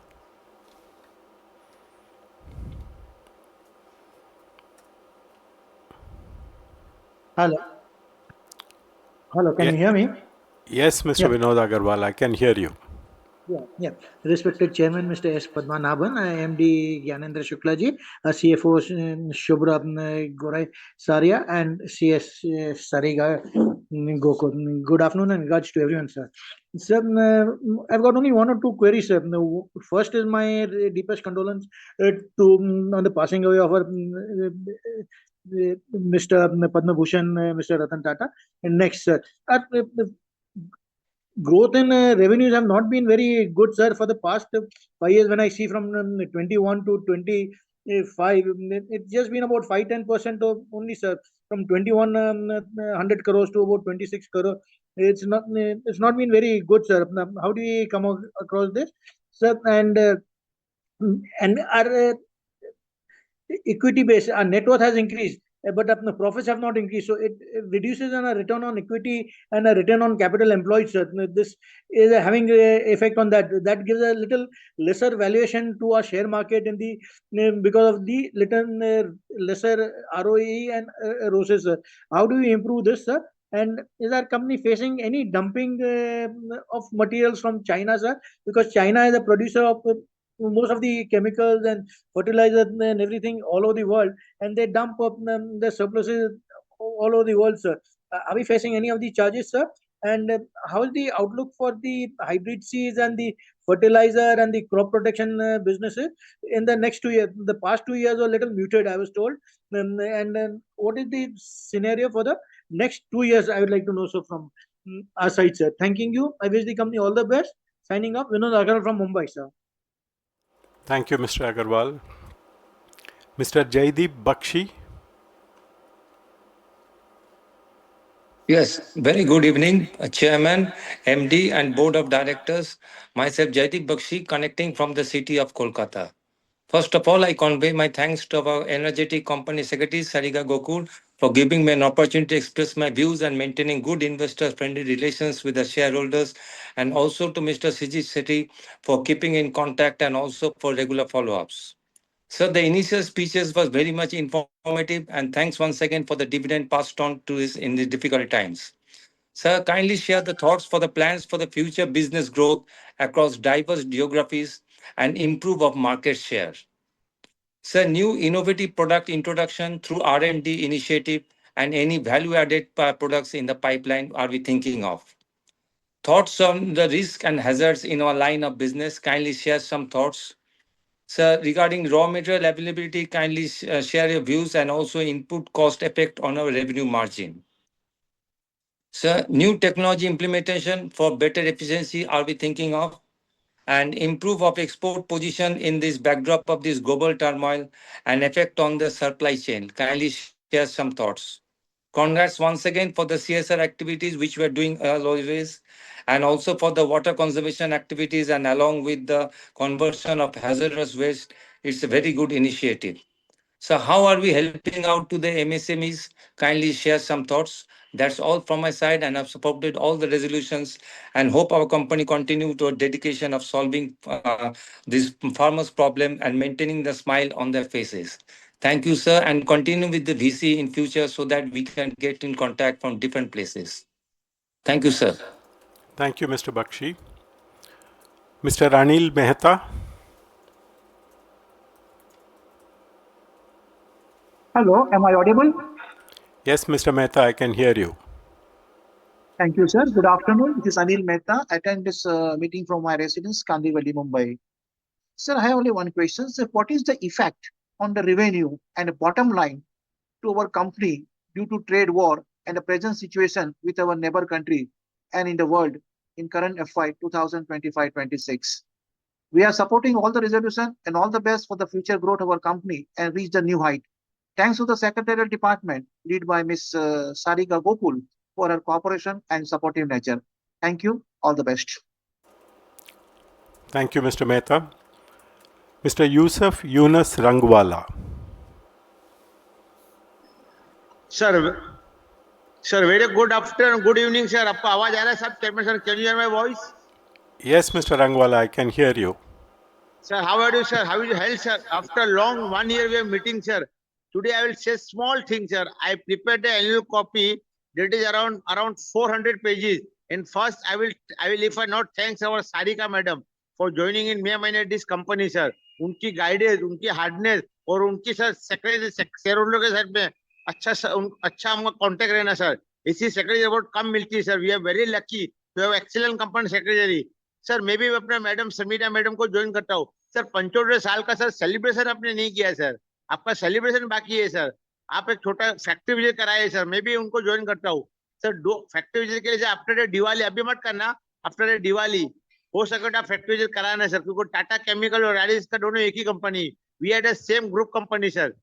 Hello. Hello, can you hear me? Yes, Mr. Vinod Agarwal, I can hear you. Yeah. Respected Chairman, Mr. S. Padmanabhan, MD Gyanendra Shukla ji, CFO Shubhra Gorai Saria, and CS Sariga Gokul. Good afternoon and regards to everyone, sir. Sir, I've got only one or two queries, sir. First is my deepest condolence on the passing away of our Mr. Padma Bhushan, Mr. Ratan Tata. And next, sir, growth in revenues have not been very good, sir, for the past 5 years. When I see from 21 to 25, it's just been about 5-10% only, sir. From 2100 crores to about 26 crore, it's not been very good, sir. How do we come across this, sir? And our equity base, our net worth has increased, but the profits have not increased. So it reduces on a return on equity and a return on capital employed. So this is having an effect on that. That gives a little lesser valuation to our share market in the because of the little lesser ROE and ROCE. How do we improve this, sir? And is our company facing any dumping of materials from China, sir? Because China is a producer of most of the chemicals and fertilizer and everything all over the world, and they dump up the surpluses all over the world, sir. Are we facing any of the charges, sir? And how is the outlook for the hybrid seeds and the fertilizer and the crop protection businesses in the next 2 years? The past 2 years were a little muted, I was told. And what is the scenario for the next 2 years? I would like to know, so from our side, sir. Thanking you. I wish the company all the best. Signing off, Vinod Agarwal from Mumbai, sir. Thank you, Mr. Agarwal. Mr. Jaideep Bakshi. Yes, very good evening, Chairman, MD, and Board of Directors. Myself, Jaideep Bakshi, connecting from the city of Kolkata. First of all, I convey my thanks to our energetic company secretary, Sarika Gokul, for giving me an opportunity to express my views and maintaining good investor-friendly relations with the shareholders, and also to Mr. Sijit Sethi for keeping in contact and also for regular follow-ups. Sir, the initial speeches was very much informative, and thanks once again for the dividend passed on to us in the difficult times. Sir, kindly share the thoughts for the plans for the future business growth across diverse geographies and improve of market share. Sir, new innovative product introduction through R&D initiative and any value-added products in the pipeline are we thinking of? Thoughts on the risk and hazards in our line of business, kindly share some thoughts. Sir, regarding raw material availability, kindly share your views and also input cost effect on our revenue margin. Sir, new technology implementation for better efficiency are we thinking of? And improve of export position in this backdrop of this global turmoil and effect on the supply chain. Kindly share some thoughts. Congrats once again for the CSR activities which we are doing as always, and also for the water conservation activities and along with the conversion of hazardous waste. It's a very good initiative. So how are we helping out to the MSMEs? Kindly share some thoughts. That's all from my side, and I've supported all the resolutions and hope our company continue to a dedication of solving this farmers' problem and maintaining the smile on their faces. Thank you, sir, and continue with the VC in future so that we can get in contact from different places. Thank you, sir. Thank you, Mr. Bakshi. Mr. Anil Mehta. Hello, am I audible? Yes, Mr. Mehta, I can hear you. Thank you, sir. Good afternoon. This is Anil Mehta. I attend this meeting from my residence, Kandivali, Mumbai. Sir, I have only one question. Sir, what is the effect on the revenue and the bottom line to our company due to trade war and the present situation with our neighbor country and in the world in current FY 2025-26? We are supporting all the resolution and all the best for the future growth of our company and reach the new height. Thanks to the Secretarial Department led by Ms. Sarika Gokul for her cooperation and supportive nature. Thank you. All the best. Thank you, Mr. Mehta. Mr. Yusuf Yunus Rangwala. Sir, very good afternoon, good evening, sir. आपको आवाज आ रहा है sir? Chairman sir, can you hear my voice? Yes, Mr. Rangwala, I can hear you. Sir, how are you, sir? How is your health, sir? After a long 1 year we are meeting, sir. Today I will say small thing, sir. I prepared the annual copy that is around 400 pages. And first I will if I not thanks our Sarika madam for joining in May महीने this company, sir. उनकी guidance, उनकी hardness और उनकी sir secretary shareholder के साथ में अच्छा हमका contact रहना, sir. इसी सेक्रेटरी अवार्ड कम मिलती है sir. We are very lucky to have excellent company secretary. Sir मैं भी अपने मैडम समीरा मैडम को ज्वाइन करता हूँ. सर 75 साल का सर सेलिब्रेशन आपने नहीं किया है सर. आपका सेलिब्रेशन बाकी है सर. आप एक छोटा फैक्ट्री विजिट कराए सर. मैं भी उनको ज्वाइन करता हूँ सर. दो फैक्ट्री विजिट के लिए आफ्टर दिवाली, अभी मत करना, आफ्टर दिवाली हो सके तो आप फैक्ट्री विजिट कराना सर. क्योंकि टाटा केमिकल और रैलिस का दोनों एक ही कंपनी. We are the same group company sir.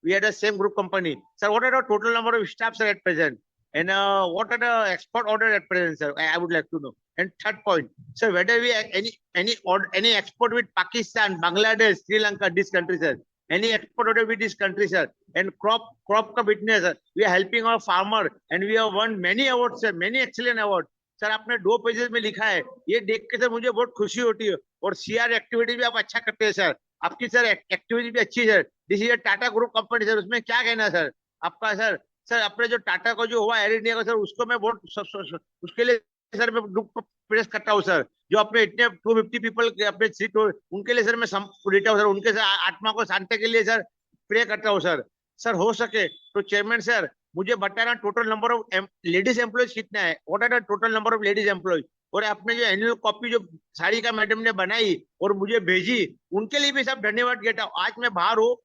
We are the same group company. Sir, what are the total number of staff, sir, at present? And what are the export order at present, sir? I would like to know. And third point, sir, whether we any export with Pakistan, Bangladesh, Sri Lanka, this country, sir. Any export order with this country, sir. And crop का business, sir. We are helping our farmer and we have won many awards, sir. Many excellent awards. Sir आपने 2 pages में लिखा है. ये देख के sir मुझे बहुत खुशी होती है. और सीआर एक्टिविटी भी आप अच्छा करते हैं सर. आपकी सर एक्टिविटी भी अच्छी है sir. This is Tata group company sir. उसमें क्या कहना सर आपका सर. सर अपने जो टाटा को जो हुआ एयर इंडिया का सर, उसको मैं बहुत उसके लिए सर मैं दुख प्रेस करता हूँ सर. जो अपने इतने 250 पीपल अपने सीट उनके लिए सर मैं देता हूँ सर. उनके सर आत्मा को शांति के लिए सर प्रे करता हूँ सर. सर हो सके तो चेयरमैन सर मुझे बताना total number of ladies employees कितना है. What are the total number of ladies employees. और आपने जो एनुअल कॉपी जो साड़ी का मैडम ने बनाई और मुझे भेजी, उनके लिए भी सब धन्यवाद कहता हूँ. आज मैं बाहर हूँ,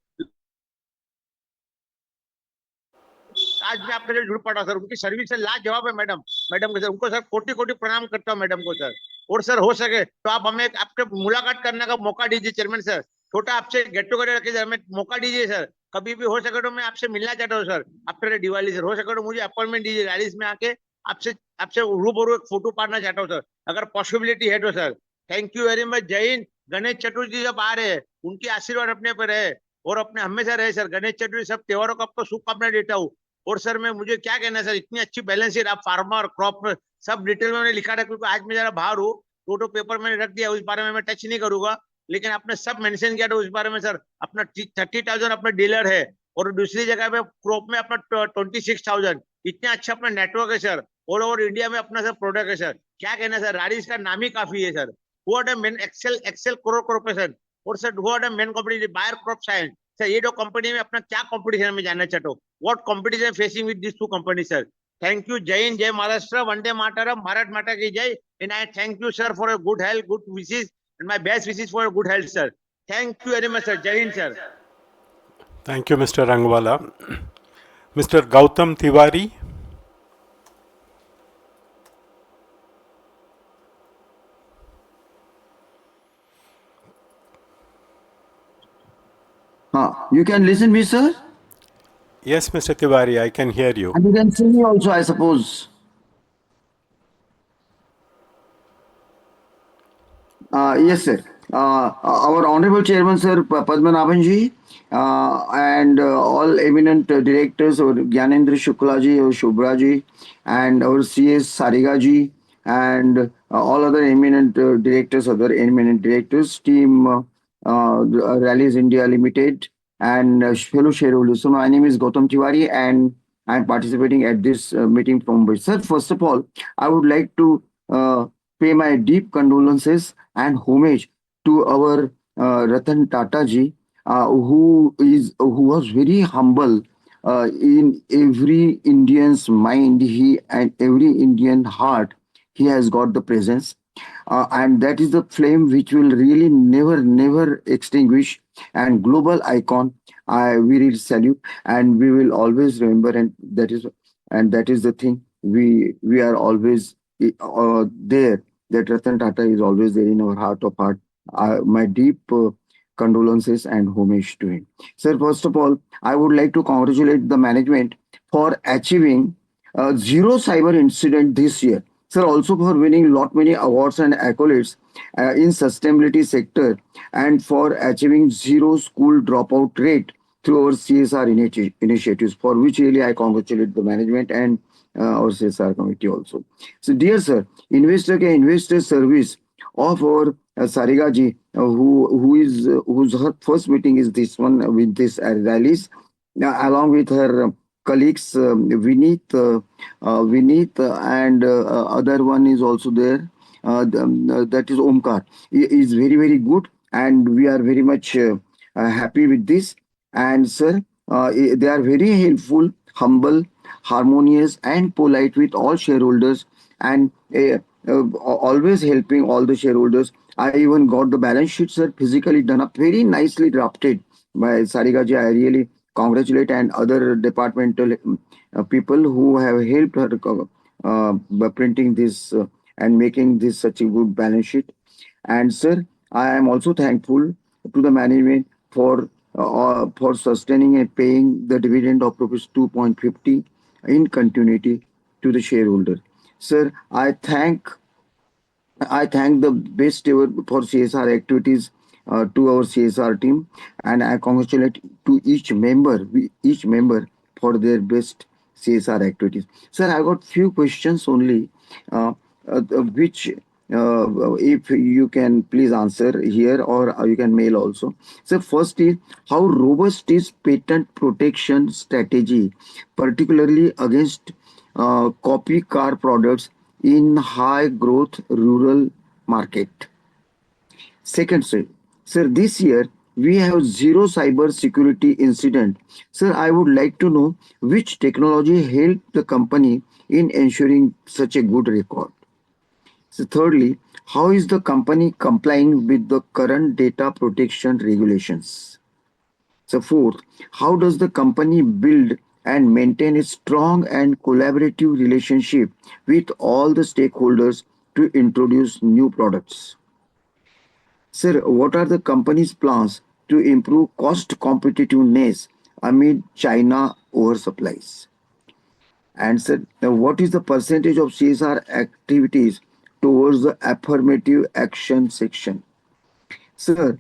आज मैं आपके लिए जुड़ पड़ा सर. उनकी सर्विस से लाजवाब है मैडम को सर. उनको सर कोटि कोटि प्रणाम करता हूँ मैडम को सर. और सर हो सके तो आप हमें आपके मुलाकात करने का मौका दीजिए चेयरमैन सर. छोटा आपसे गेट टुगेदर रखिए सर. हमें मौका दीजिए सर. कभी भी हो सके तो मैं आपसे मिलना चाहता हूँ सर आफ्टर दिवाली सर. हो सके तो मुझे अपॉइंटमेंट दीजिए रैलिस में आके. आपसे आपसे रूबरू एक फोटो पाना चाहता हूँ सर, अगर पॉसिबिलिटी है तो sir. Thank you very much. जय हिंद. गणेश चतुर्थी जब आ रहे हैं, उनकी आशीर्वाद अपने पर रहे और अपने हमेशा रहे सर. गणेश चतुर्थी सब त्योहारों को आपको शुभकामनाएं देता हूँ. और सर मैं मुझे क्या कहना है सर, इतनी अच्छी बैलेंस शीट आप फार्मर क्रॉप सब डिटेल में मैंने लिखा था. क्योंकि आज मैं जरा बाहर हूँ, फोटो पेपर मैंने रख दिया, उस बारे में मैं टच नहीं करूंगा. लेकिन आपने सब मेंशन किया था उस बारे में सर. अपना 30,000 अपना डीलर है और दूसरी जगह पे क्रॉप में अपना 26,000. इतने अच्छा अपना नेटवर्क है सर. ऑल ओवर इंडिया में अपना सर प्रोडक्ट है सर. क्या कहना है सर, रारिस का नाम ही काफी है sir. Who are the main Excel Corporation. और sir who are the main company Bayer Crop Science. Sir ये दो कंपनी में अपना क्या कंपटीशन में जानना चाहता हूँ. What competition facing with this 2 company sir. Thank you. जय हिंद, जय महाराष्ट्र, वंदे मातरम, भारत माता की जय. And I thank you sir for your good health, good wishes and my best wishes for your good health sir. Thank you very much sir. जय Hind sir. Thank you, Mr. Rangwala. Mr. Gautam Tiwari. You can listen me, sir? Yes, Mr. Tiwari, I can hear you. And you can see me also, I suppose. Yes, sir. Our Honorable Chairman, Sir Padmanabhan ji, and all eminent directors, or Gyanendra Shukla ji, or Shubhra ji, and our CS Sariga ji, and all other eminent directors, team Rallis India Limited, and fellow shareholders. So my name is Gautam Tiwari, and I'm participating at this meeting from Mumbai. Sir, first of all, I would like to pay my deep condolences and homage to our Ratan Tata ji, who was very humble in every Indian's mind. He and every Indian heart, he has got the presence. And that is the flame which will really never extinguish. And global icon, we really salute, and we will always remember. And that is the thing, we are always there. That Ratan Tata is always there in our heart of heart. My deep condolences and homage to him. Sir, first of all, I would like to congratulate the management for achieving zero cyber incident this year. Sir, also for winning lot many awards and accolades in sustainability sector, and for achieving zero school dropout rate through our CSR initiatives, for which really I congratulate the management and our CSR committee also. So, dear sir, investor service of our Sariga ji, whose her first meeting is this one with this rallies, along with her colleagues Vineet, and other one is also there. That is Omkar. He is very good, and we are very much happy with this. And sir, they are very helpful, humble, harmonious and polite with all shareholders, and always helping all the shareholders. I even got the balance sheet, sir, physically done up, very nicely drafted by Sarigaji. I really congratulate and other departmental people who have helped her by printing this and making this such a good balance sheet. And sir, I am also thankful to the management for sustaining and paying the dividend of rupees 2.50 in continuity to the shareholder. Sir, I thank the best ever for CSR activities to our CSR team, and I congratulate to each member for their best CSR activities. Sir, I got few questions only, which if you can please answer here or you can mail also. So first is, how robust is patent protection strategy, particularly against copy car products in high growth rural market? Second, sir, this year we have zero cyber security incident. Sir, I would like to know which technology helped the company in ensuring such a good record. So thirdly, how is the company complying with the current data protection regulations? So fourth, how does the company build and maintain a strong and collaborative relationship with all the stakeholders to introduce new products? Sir, what are the company's plans to improve cost competitiveness amid China oversupplies? And sir, what is the percentage of CSR activities towards the affirmative action section? Sir,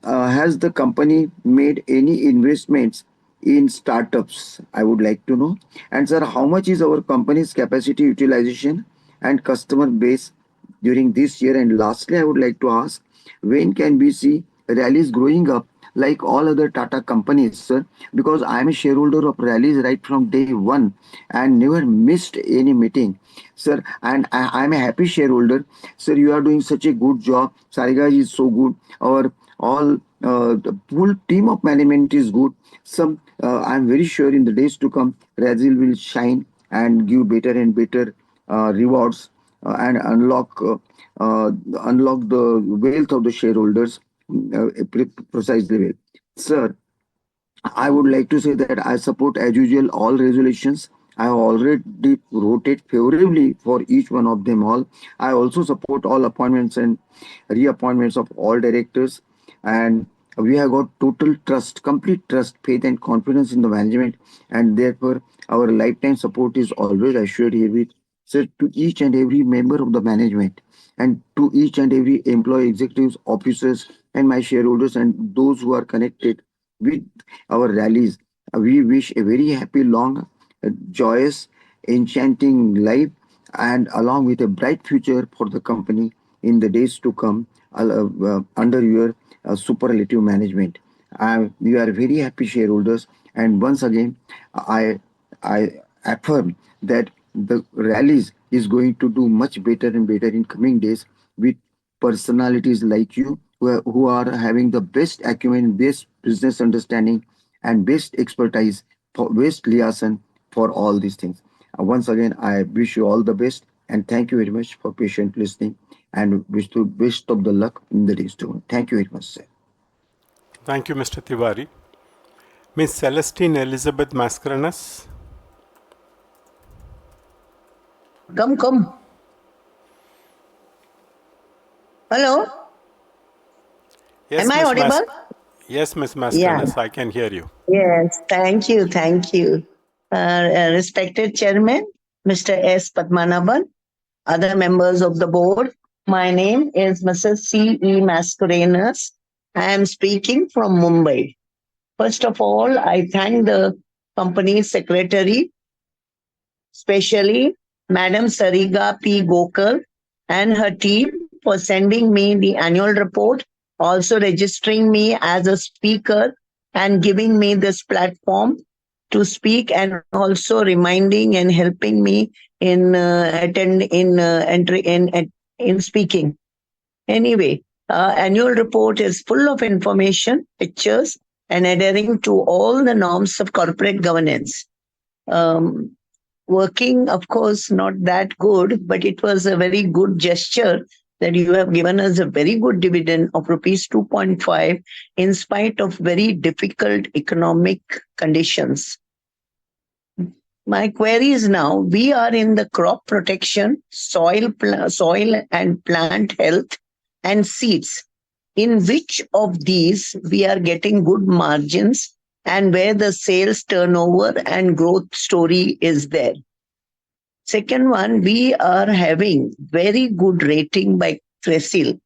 has the company made any investments in startups? I would like to know. And sir, how much is our company's capacity utilization and customer base during this year? And lastly, I would like to ask, when can we see Rallis growing up like all other Tata companies, sir? Because I am a shareholder of Rallis right from day one and never missed any meeting, sir. And I am a happy shareholder, sir. You are doing such a good job. Sariga is so good. Our all the full team of management is good. Some I am very sure in the days to come, Rallis will shine and give better and better rewards and unlock the wealth of the shareholders precisely well. Sir, I would like to say that I support, as usual, all resolutions. I have already voted favorably for each one of them all. I also support all appointments and reappointments of all directors. And we have got total trust, complete trust, faith, and confidence in the management. And therefore, our lifetime support is always assured herewith. So, to each and every member of the management, and to each and every employee, executives, officers, and my shareholders, and those who are connected with our rallies, we wish a very happy, long, joyous, enchanting life, and along with a bright future for the company in the days to come under your superlative management. We are very happy shareholders, and once again, I I affirm that the rallies is going to do much better and better in coming days with personalities like you who are having the best acumen, best business understanding, and best expertise for best liaison for all these things. Once again, I wish you all the best and thank you very much for patient listening and wish you best of the luck in the days to come. Thank you very much, sir. Thank you, Mr. Tiwari. Miss Celestine Elizabeth Mascarenas. Come. Hello? Yes, Am I Miss audible? Yes, Miss Yeah. Mascarenas, I can hear you. Yes. Thank you. Respected Chairman, Mr. S. Padmanabhan, other members of the board. My name is Mrs. C.E. Mascarenas. I am speaking from Mumbai. First of all, I thank the company secretary, especially Madam Sariga P. Gokal and her team for sending me the annual report, also registering me as a speaker and giving me this platform to speak, and also reminding and helping me in in speaking. Anyway, annual report is full of information, pictures, and adhering to all the norms of corporate governance. Working, of course, not that good, but it was a very good gesture that you have given us a very good dividend of rupees 2.5 in spite of very difficult economic conditions. My query is now, we are in the crop protection, soil and plant health and seeds. In which of these we are getting good margins and where the sales turnover and growth story is there? Second one, we are having very good rating by CRISIL.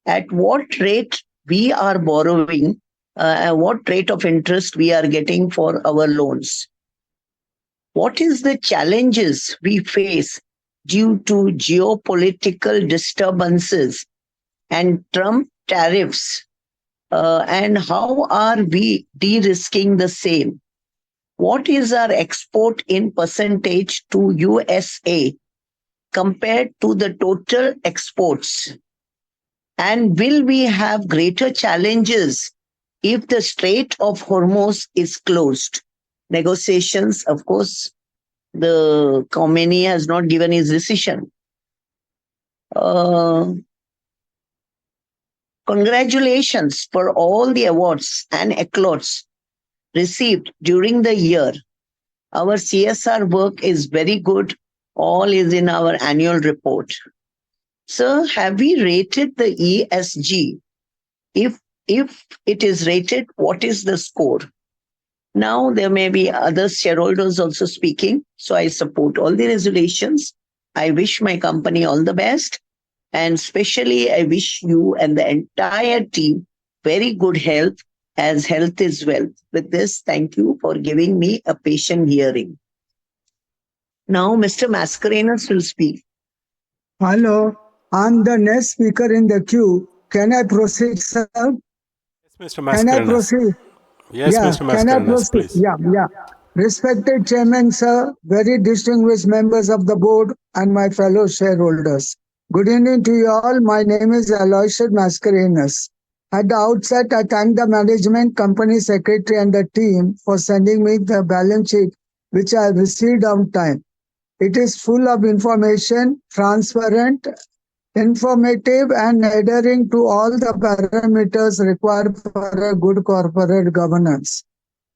At what rate we are borrowing, what rate of interest we are getting for our loans? What is the challenges we face due to geopolitical disturbances and Trump tariffs? And how are we de-risking the same? What is our export in percentage to USA compared to the total exports? And will we have greater challenges if the Strait of Hormuz is closed? Negotiations, of course, the Khomeini has not given his decision. Congratulations for all the awards and accolades received during the year. Our CSR work is very good. All is in our annual report. Sir, have we rated the ESG? If it is rated, what is the score? Now there may be other shareholders also speaking, so I support all the resolutions. I wish my company all the best, and especially I wish you and the entire team very good health, as health is wealth. With this, thank you for giving me a patient hearing. Now Mr. Mascarenhas will speak. Hello, I'm the next speaker in the queue. Can I proceed, sir? Yes, Mr. Can I Mascarenhas. proceed? Yes, Yeah, Mr. can I Mascarenhas, proceed? please. Yeah. Respected Chairman, sir, very distinguished members of the board, and my fellow shareholders. Good evening to you all. My name is Aloysius Mascarenhas. At the outset, I thank the management, company secretary, and the team for sending me the balance sheet, which I received on time. It is full of information, transparent, informative, and adhering to all the parameters required for a good corporate governance.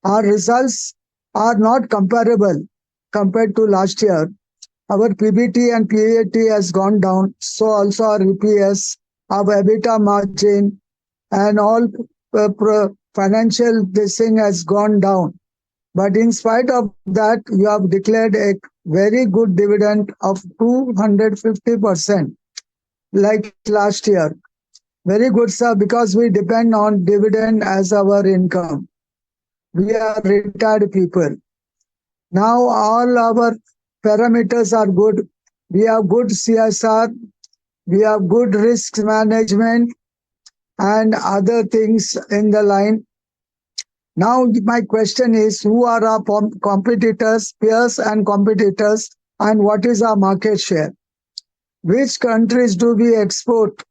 Our results are not comparable compared to last year. Our PBT and PAT has gone down, so also our EPS, our EBITDA margin, and all financial this thing has gone down. But in spite of that, you have declared a very good dividend of 250%, like last year. Very good, sir, because we depend on dividend as our income. We are retired people. Now all our parameters are good. We have good CSR, we have good risk management, and other things in the line. Now my question is, who are our competitors, peers and competitors, and what is our market share? Which countries do we export?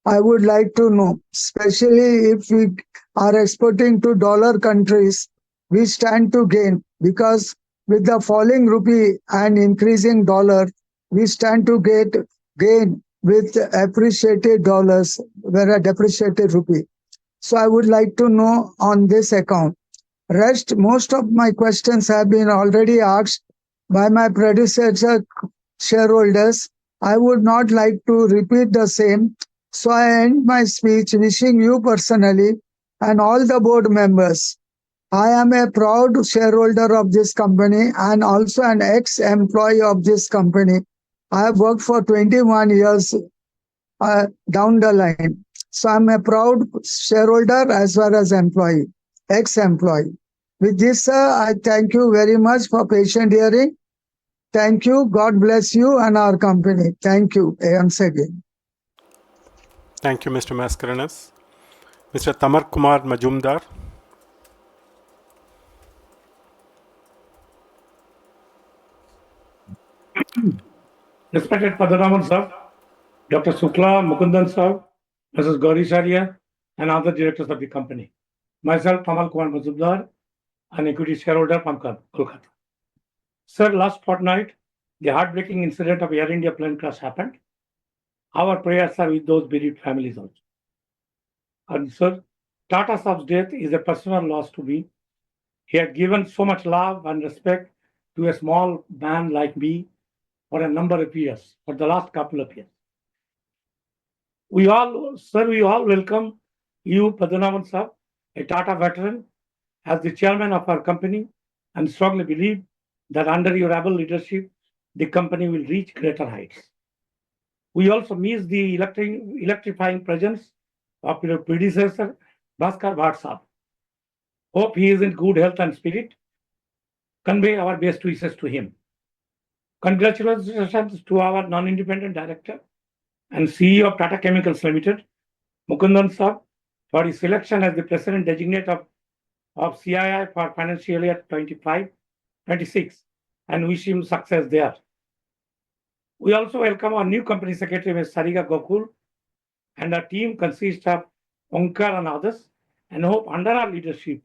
I would like to know, especially if we are exporting to dollar countries, we stand to gain because with the falling rupee and increasing dollar, we stand to gain with appreciated dollars, where a depreciated rupee. So I would like to know on this account. Rest, most of my questions have been already asked by my predecessor shareholders. I would not like to repeat the same. So I end my speech wishing you personally and all the board members. I am a proud shareholder of this company and also an ex-employee of this company. I have worked for 21 years down the line. So I'm a proud shareholder as well as employee, ex-employee. With this, sir, I thank you very much for patient hearing. Thank you. God bless you and our company. Thank you once again. Thank you, Mr. Mascarenhas. Mr. Tamar Kumar Majumdar. Respected Padmanabhan sir, Dr. Shukla, Mukundan sir, Mrs. Gauri Sharia, and other directors of the company. Myself, Tamal Kumar Majumdar, an equity shareholder from Kolkata. Sir, last fortnight, the heartbreaking incident of Air India plane crash happened. Our prayers are with those bereaved families also. And sir, Tata Saab's death is a personal loss to me. He had given so much love and respect to a small man like me for a number of years, for the last couple of years. We all welcome you, Padmanabhan Sir, a Tata veteran, as the chairman of our company, and strongly believe that under your able leadership, the company will reach greater heights. We also miss the electrifying presence of your predecessor, Bhaskar Bhatt Sahab. Hope he is in good health and spirit. Convey our best wishes to him. Congratulations to our non-independent director and CEO of Tata Chemicals Limited, Mukundan Saab, for his selection as the president designate of CII for financial year 25-26, and wish him success there. We also welcome our new company secretary, Ms. Sarika Gokul, and our team consists of Onkar and others, and hope under our leadership,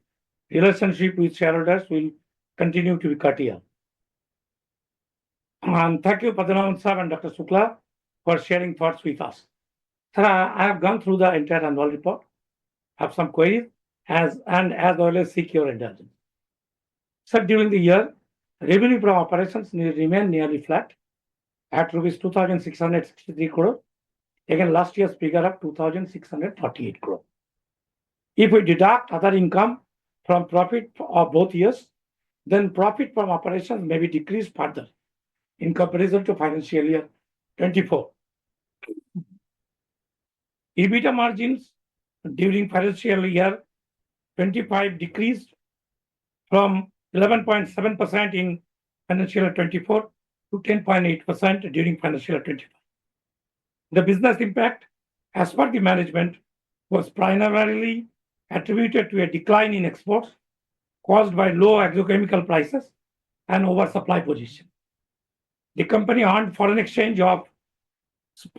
relationship with shareholders will continue to be cordial. And thank you, Padmanabhan Sahab and Dr. Shukla, for sharing thoughts with us. Sir, I have gone through the entire annual report, have some queries, as always seek your indulgence. Sir, during the year, revenue from operations remained nearly flat at rupees 2,663 crore, again last year's figure of 2,648 crore. If we deduct other income from profit of both years, then profit from operations may be decreased further in comparison to financial year 24. EBITDA margins during financial year 25 decreased from 11.7% in financial year 24 to 10.8% during financial year 25. The business impact, as per the management, was primarily attributed to a decline in exports caused by low agrochemical prices and oversupply position. The company earned foreign exchange of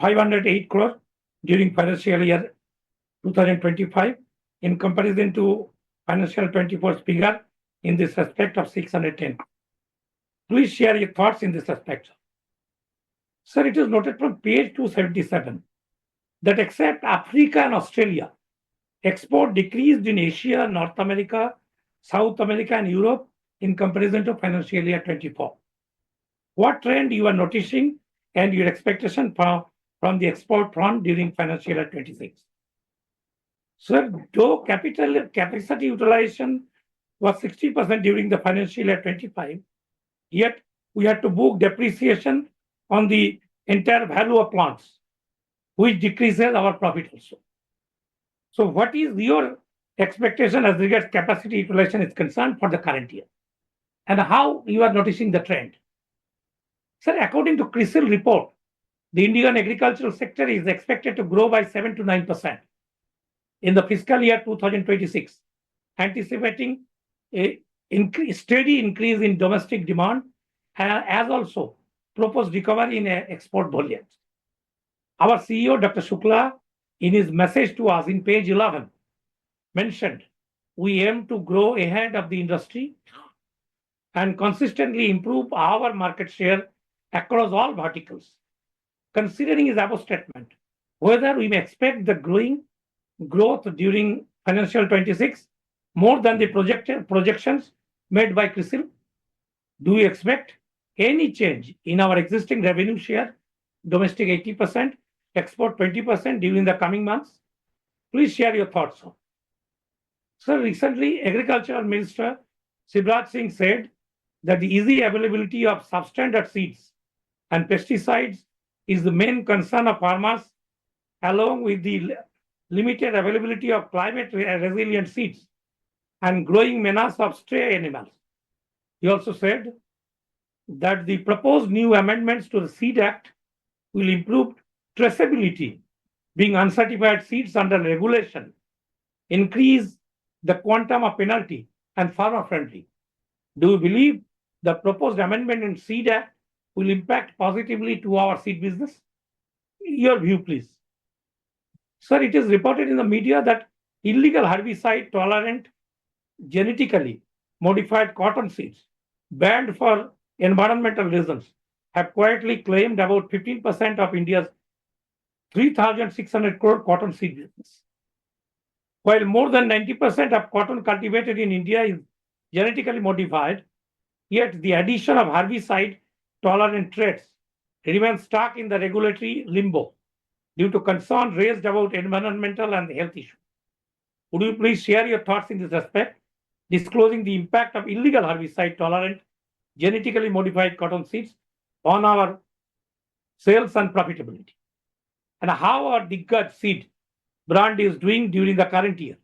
508 crore during financial year 2025 in comparison to financial 24 figure in this respect of 610 crore. Please share your thoughts in this respect. Sir, it is noted from page 277 that except Africa and Australia, export decreased in Asia, North America, South America, and Europe in comparison to financial year 24. What trend you are noticing and your expectation from the export front during financial year 26? Sir, though capacity utilization was 60% during the financial year 25, yet we had to book depreciation on the entire value of plants, which decreases our profit also. So what is your expectation as regards capacity utilization is concerned for the current year? And how you are noticing the trend? Sir, according to CRISIL report, the Indian agricultural sector is expected to grow by 7 to 9% in the fiscal year 2026, anticipating a steady increase in domestic demand as also proposed recovery in export volumes. Our CEO, Dr. Shukla, in his message to us in page 11, mentioned we aim to grow ahead of the industry and consistently improve our market share across all verticals. Considering his above statement, whether we may expect the growth during financial 26 more than the projections made by CRISIL? Do we expect any change in our existing revenue share, domestic 80%, export 20% during the coming months? Please share your thoughts. Sir, recently, Agricultural Minister Shivraj Singh said that the easy availability of substandard seeds and pesticides is the main concern of farmers, along with the limited availability of climate resilient seeds and growing menace of stray animals. He also said that the proposed new amendments to the Seed Act will improve traceability, being uncertified seeds under regulation, increase the quantum of penalty, and farmer friendly. Do you believe the proposed amendment in Seed Act will impact positively to our seed business? Your view, please. Sir, it is reported in the media that illegal herbicide tolerant genetically modified cotton seeds banned for environmental reasons, have quietly claimed about 15% of India's 3,600 crore cotton seed business. While more than 90% of cotton cultivated in India is genetically modified, yet the addition of herbicide-tolerant traits remains stuck in the regulatory limbo due to concern raised about environmental and health issues. Would you please share your thoughts in this respect, disclosing the impact of illegal herbicide-tolerant, genetically modified cotton seeds on our sales and profitability, and how our Diggaz seed brand is doing during the current year,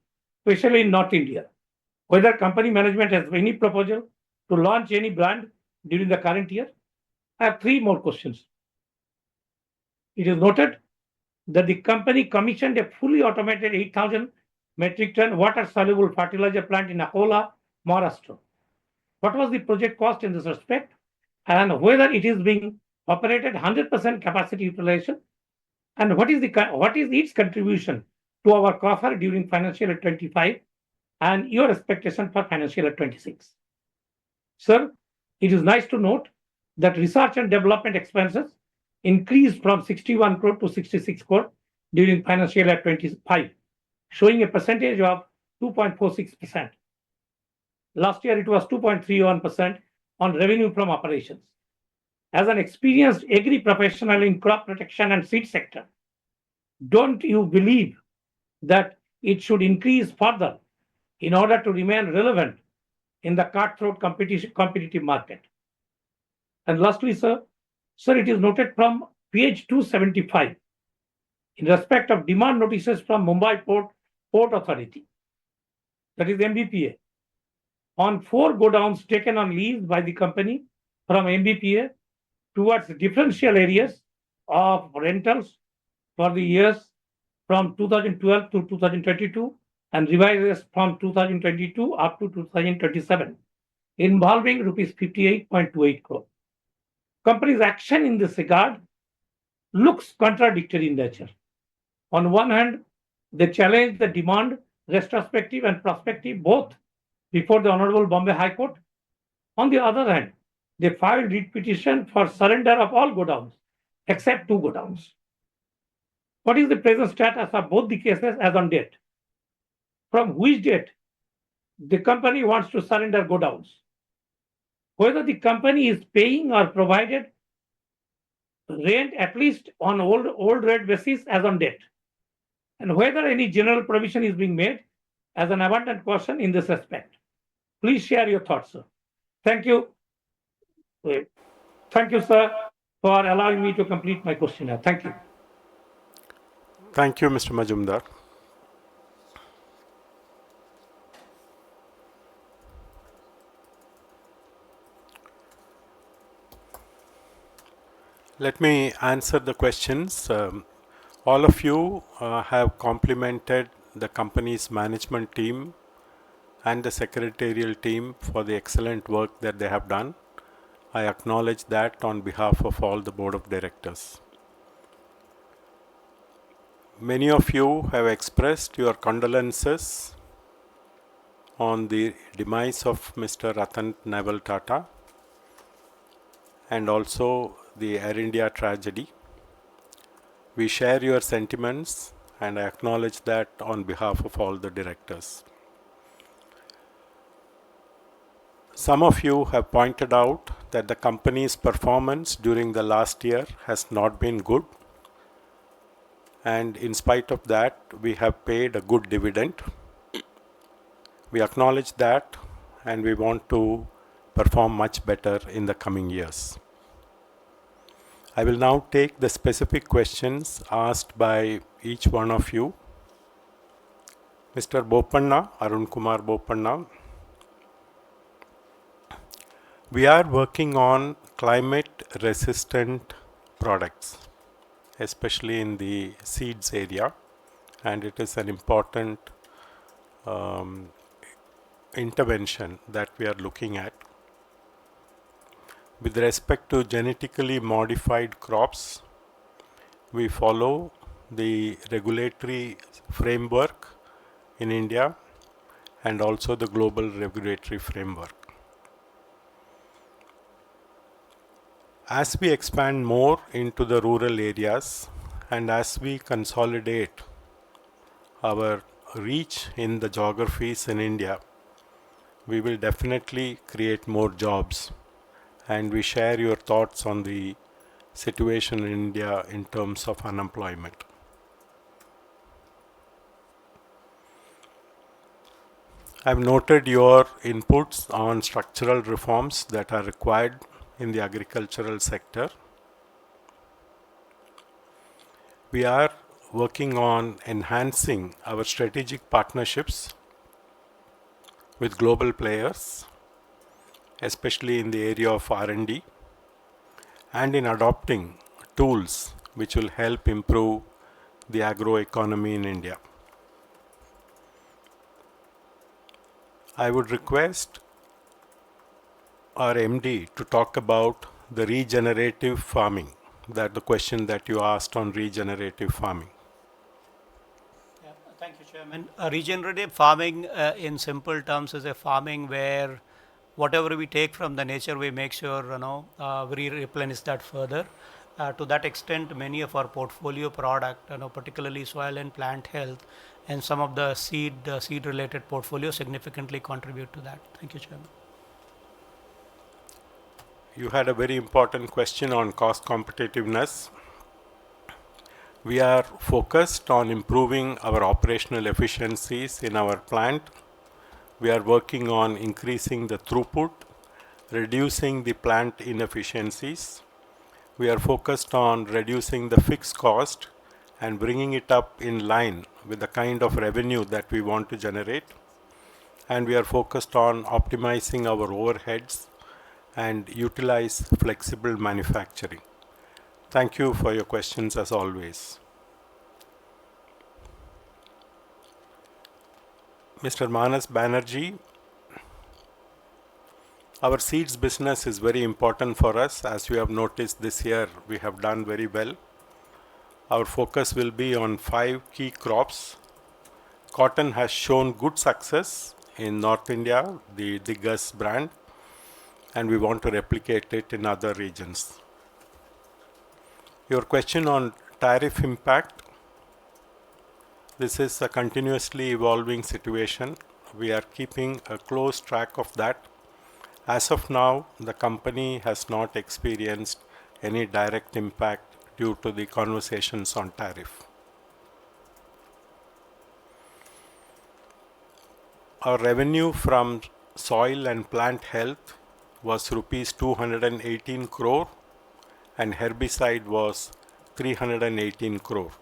especially in North India? Whether company management has any proposal to launch any brand during the current year? I have three more questions. It is noted that the company commissioned a fully automated 8,000 metric ton water-soluble fertilizer plant in Akola, Maharashtra. What was the project cost in this respect, and whether it is being operated 100% capacity utilization, and what is its contribution to our coffer during financial year 25 and your expectation for financial year 26? Sir, it is nice to note that research and development expenses increased from 61 crore to 66 crore during financial year 25, showing a percentage of 2.46%. Last year, it was 2.31% on revenue from operations. As an experienced agri professional in crop protection and seed sector, don't you believe that it should increase further in order to remain relevant in the cutthroat competitive market? And lastly, sir, it is noted from page 275 in respect of demand notices from Mumbai Port Authority, that is MBPA, on 4 godowns taken on lease by the company from MBPA towards differential areas of rentals for the years from 2012 to 2022 and revises from 2022 up to 2027, involving rupees 58.28 crore. Company's action in this regard looks contradictory in nature. On one hand, they challenge the demand retrospective and prospective both before the Honorable Bombay High Court. On the other hand, they filed writ petition for surrender of all godowns except 2 godowns. What is the present status of both the cases as on date? From which date the company wants to surrender godowns? Whether the company is paying or provided rent at least on old rate basis as on date, and whether any general provision is being made as an abundant question in this respect. Please share your thoughts, sir. Thank you. Thank you, sir, for allowing me to complete my questionnaire. Thank you. Thank you, Mr. Majumdar. Let me answer the questions. All of you have complimented the company's management team and the secretarial team for the excellent work that they have done. I acknowledge that on behalf of all the board of directors. Many of you have expressed your condolences on the demise of Mr. Ratan Naval Tata and also the Air India tragedy. We share your sentiments and I acknowledge that on behalf of all the directors. Some of you have pointed out that the company's performance during the last year has not been good, and in spite of that, we have paid a good dividend. We acknowledge that and we want to perform much better in the coming years. I will now take the specific questions asked by each one of you. Mr. Bopanna, Arun Kumar Bopanna. We are working on climate resistant products, especially in the seeds area, and it is an important intervention that we are looking at. With respect to genetically modified crops, we follow the regulatory framework in India and also the global regulatory framework. As we expand more into the rural areas and as we consolidate our reach in the geographies in India, we will definitely create more jobs. And we share your thoughts on the situation in India in terms of unemployment. I've noted your inputs on structural reforms that are required in the agricultural sector. We are working on enhancing our strategic partnerships with global players, especially in the area of R&D, and in adopting tools which will help improve the agroeconomy in India. I would request our MD to talk about the regenerative farming, that the question that you asked on regenerative farming. Thank you, Chairman. Regenerative farming, in simple terms, is a farming where whatever we take from the nature, we make sure we replenish that further. To that extent, many of our portfolio product, particularly soil and plant health, and some of the seed-related portfolio significantly contribute to that. Thank you, Chairman. You had a very important question on cost competitiveness. We are focused on improving our operational efficiencies in our plant. We are working on increasing the throughput, reducing the plant inefficiencies. We are focused on reducing the fixed cost and bringing it up in line with the kind of revenue that we want to generate. And we are focused on optimizing our overheads and utilize flexible manufacturing. Thank you for your questions as always. Mr. Manas Banerjee, our seeds business is very important for us. As you have noticed this year, we have done very well. Our focus will be on 5 key crops. Cotton has shown good success in North India, the Diggaz brand, and we want to replicate it in other regions. Your question on tariff impact, this is a continuously evolving situation. We are keeping a close track of that. As of now, the company has not experienced any direct impact due to the conversations on tariff. Our revenue from soil and plant health was rupees 218 crore and herbicide was 318 crore.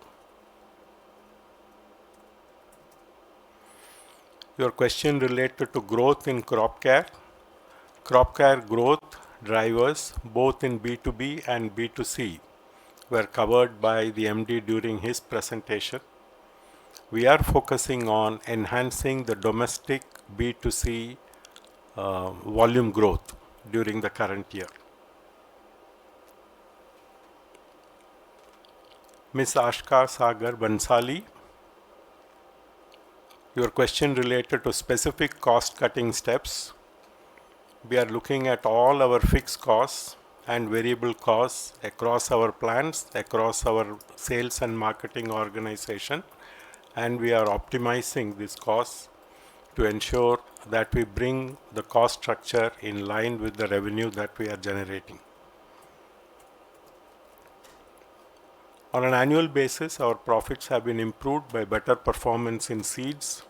Your question related to growth in crop care. Crop care growth drivers both in B2B and B2C were covered by the MD during his presentation. We are focusing on enhancing the domestic B2C volume growth during the current year. Ms. Ashka Sagar Bansali, your question related to specific cost-cutting steps. We are looking at all our fixed costs and variable costs across our plants, across our sales and marketing organization, and we are optimizing these costs to ensure that we bring the cost structure in line with the revenue that we are generating. On an annual basis, our profits have been improved by better performance in seeds.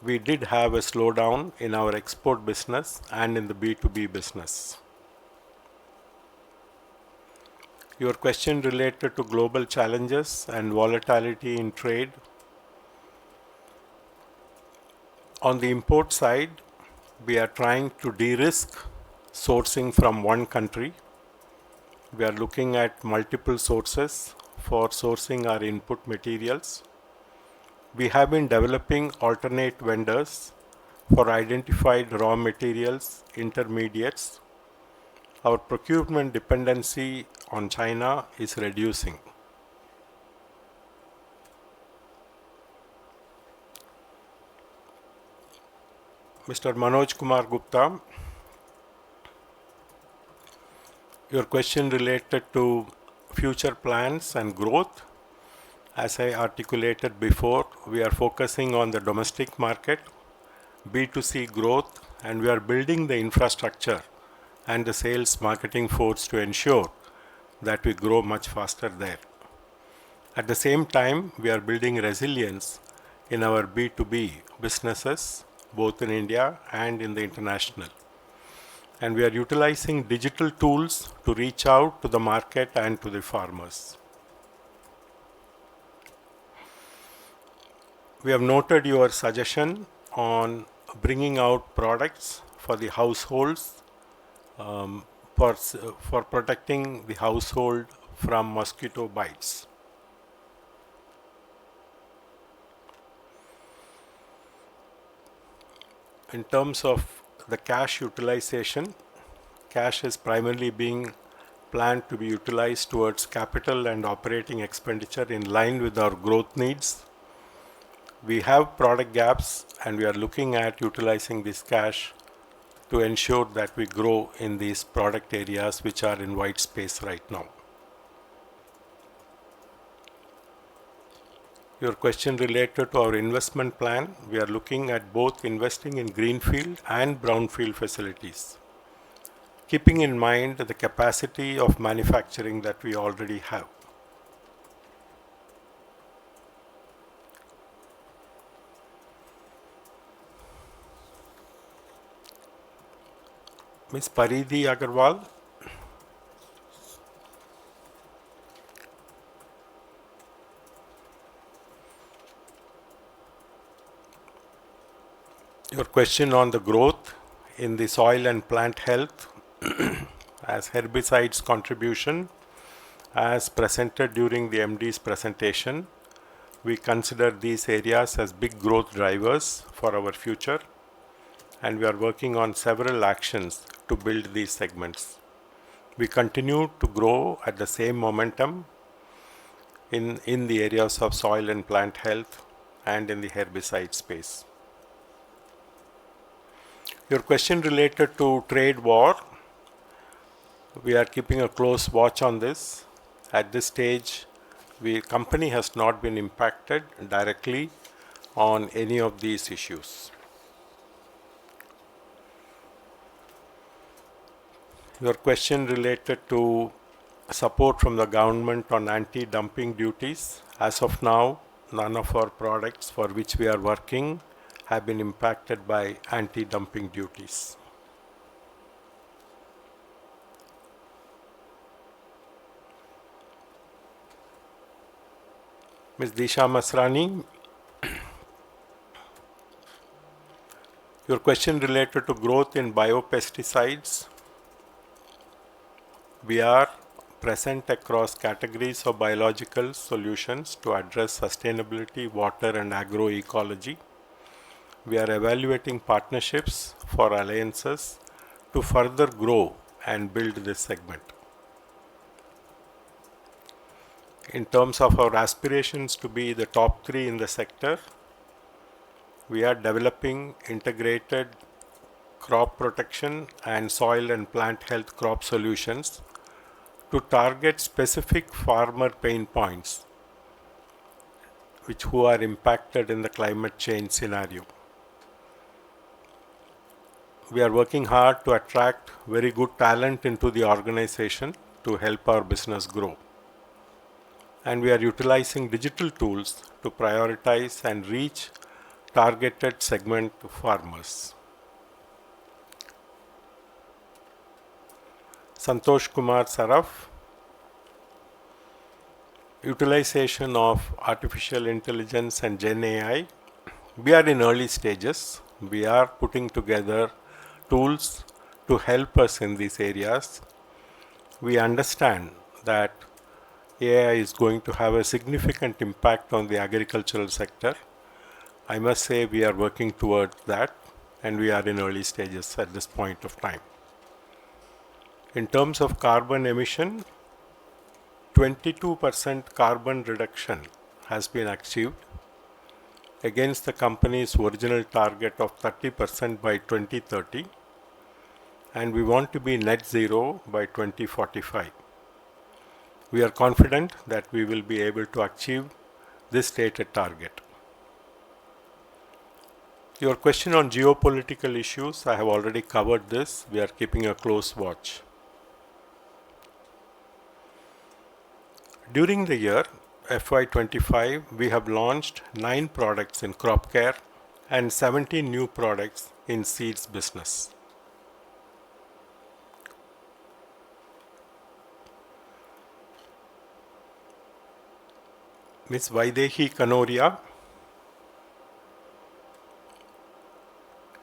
We did have a slowdown in our export business and in the B2B business. Your question related to global challenges and volatility in trade. On the import side, we are trying to de-risk sourcing from one country. We are looking at multiple sources for sourcing our input materials. We have been developing alternate vendors for identified raw materials, intermediates. Our procurement dependency on China is reducing. Mr. Manoj Kumar Gupta, Your question related to future plans and growth. As I articulated before, we are focusing on the domestic market, B2C growth, and we are building the infrastructure and the sales marketing force to ensure that we grow much faster there. At the same time, we are building resilience in our B2B businesses, both in India and in the international. And we are utilizing digital tools to reach out to the market and to the farmers. We have noted your suggestion on bringing out products for the households for protecting the household from mosquito bites. In terms of the cash utilization, cash is primarily being planned to be utilized towards capital and operating expenditure in line with our growth needs. We have product gaps and we are looking at utilizing this cash to ensure that we grow in these product areas which are in white space right now. Your question related to our investment plan, we are looking at both investing in greenfield and brownfield facilities, keeping in mind the capacity of manufacturing that we already have. Ms. Paridhi Agarwal. Your question on the growth in the soil and plant health as herbicides contribution as presented during the MD's presentation. We consider these areas as big growth drivers for our future, and we are working on several actions to build these segments. We continue to grow at the same momentum in the areas of soil and plant health and in the herbicide space. Your question related to trade war, we are keeping a close watch on this. At this stage, company has not been impacted directly on any of these issues. Your question related to support from the government on anti-dumping duties. As of now, none of our products for which we are working have been impacted by anti-dumping duties. Ms. Disha Masrani, your question related to growth in biopesticides. We are present across categories of biological solutions to address sustainability, water and agroecology. We are evaluating partnerships for alliances to further grow and build this segment. In terms of our aspirations to be the top 3 in the sector, we are developing integrated crop protection and soil and plant health crop solutions to target specific farmer pain points who are impacted in the climate change scenario. We are working hard to attract very good talent into the organization to help our business grow. And we are utilizing digital tools to prioritize and reach targeted segment farmers. Santosh Kumar Saraf, utilization of artificial intelligence and Gen AI. We are in early stages. We are putting together tools to help us in these areas. We understand that AI is going to have a significant impact on the agricultural sector. I must say we are working towards that, and we are in early stages at this point of time. In terms of carbon emission, 22% carbon reduction has been achieved against the company's original target of 30% by 2030. and we want to be net zero by 2045. We are confident that we will be able to achieve this stated target. Your question on geopolitical issues, I have already covered this. We are keeping a close watch. During the year FY25, we have launched 9 products in crop care and 17 new products in seeds business. Ms. Vaidehi Kanoria,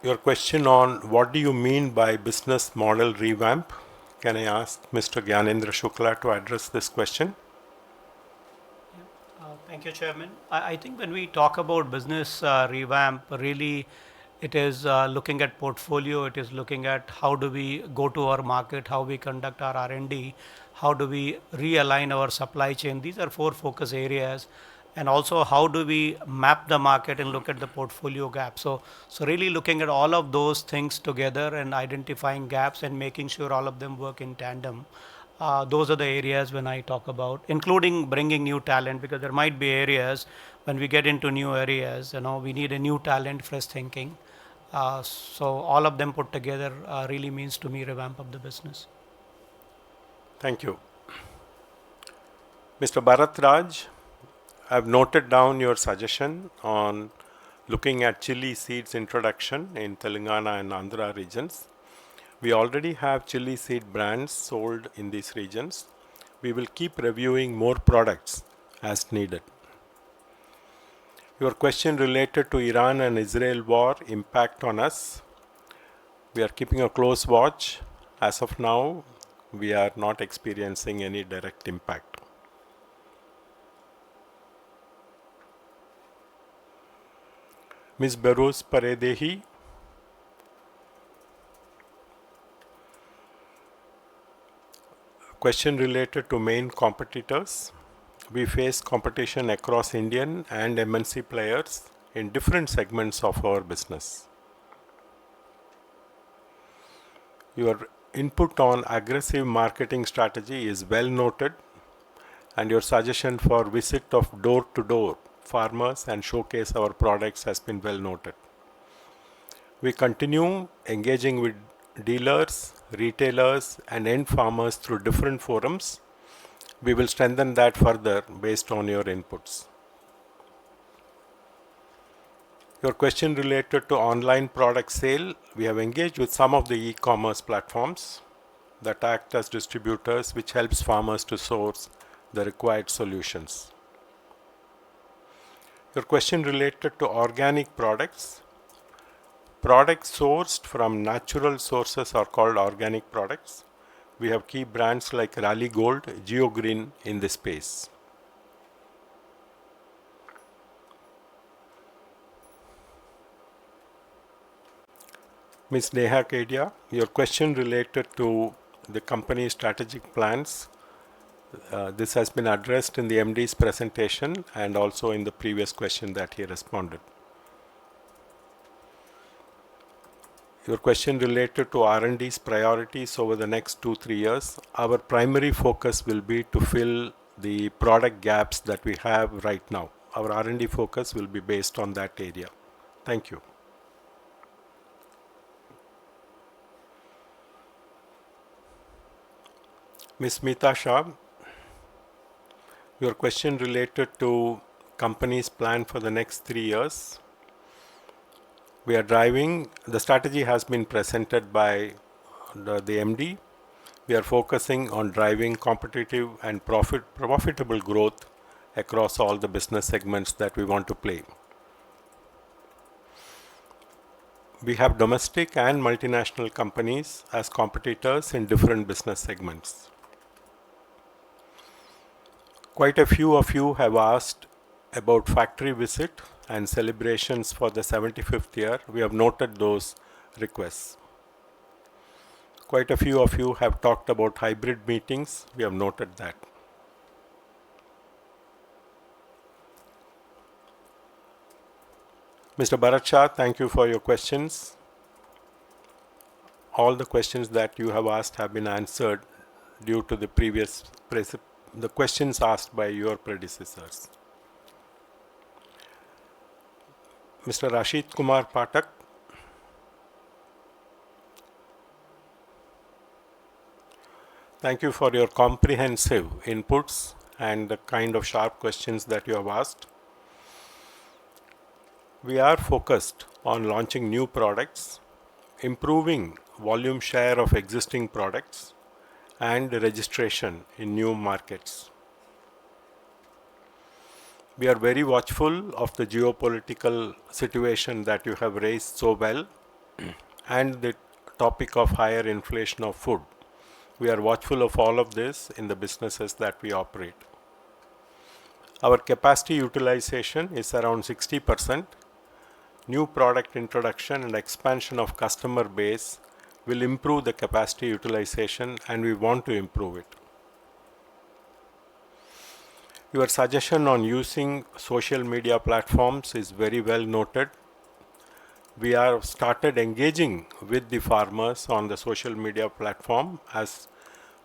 your question on what do you mean by business model revamp? Can I ask Mr. Gyanendra Shukla to address this question? Thank you, Chairman. I think when we talk about business revamp, really it is looking at portfolio, it is looking at how do we go to our market, how we conduct our R&D, how do we realign our supply chain. These are 4 focus areas. And also how do we map the market and look at the portfolio gaps. So really looking at all of those things together and identifying gaps and making sure all of them work in tandem. Those are the areas when I talk about, including bringing new talent, because there might be areas when we get into new areas, we need a new talent, fresh thinking. So all of them put together really means to me revamp of the business. Thank you. Mr. Bharat Raj, I've noted down your suggestion on looking at chili seeds introduction in Telangana and Andhra regions. We already have chili seed brands sold in these regions. We will keep reviewing more products as needed. Your question related to Iran and Israel war impact on us. We are keeping a close watch. As of now, we are not experiencing any direct impact. Ms. Berouz Paredehi, question related to main competitors. We face competition across Indian and MNC players in different segments of our business. Your input on aggressive marketing strategy is well noted, and your suggestion for visit of door-to-door farmers and showcase our products has been well noted. We continue engaging with dealers, retailers, and end farmers through different forums. We will strengthen that further based on your inputs. Your question related to online product sale, we have engaged with some of the e-commerce platforms that act as distributors, which helps farmers to source the required solutions. Your question related to organic products. Products sourced from natural sources are called organic products. We have key brands like Rally Gold, GeoGreen in this space. Ms. Neha Kedia, your question related to the company's strategic plans. This has been addressed in the MD's presentation and also in the previous question that he responded. Your question related to R&D's priorities over the next 2-3 years. Our primary focus will be to fill the product gaps that we have right now. Our R&D focus will be based on that area. Thank you. Ms. Smita Shah, your question related to company's plan for the next 3 years. We are driving, the strategy has been presented by the MD. We are focusing on driving competitive and profitable growth across all the business segments that we want to play. We have domestic and multinational companies as competitors in different business segments. Quite a few of you have asked about factory visit and celebrations for the 75th year. We have noted those requests. Quite a few of you have talked about hybrid meetings. We have noted that. Mr. Bharat Shah, thank you for your questions. all the questions that you have asked have been answered due to the previous the questions asked by your predecessors. Mr. Rashid Kumar Patak. Thank you for your comprehensive inputs and the kind of sharp questions that you have asked. We are focused on launching new products, improving volume share of existing products, and registration in new markets. We are very watchful of the geopolitical situation that you have raised so well and the topic of higher inflation of food. We are watchful of all of this in the businesses that we operate. Our capacity utilization is around 60%. New product introduction and expansion of customer base will improve the capacity utilization, and we want to improve it. Your suggestion on using social media platforms is very well noted. We have started engaging with the farmers on the social media platform, as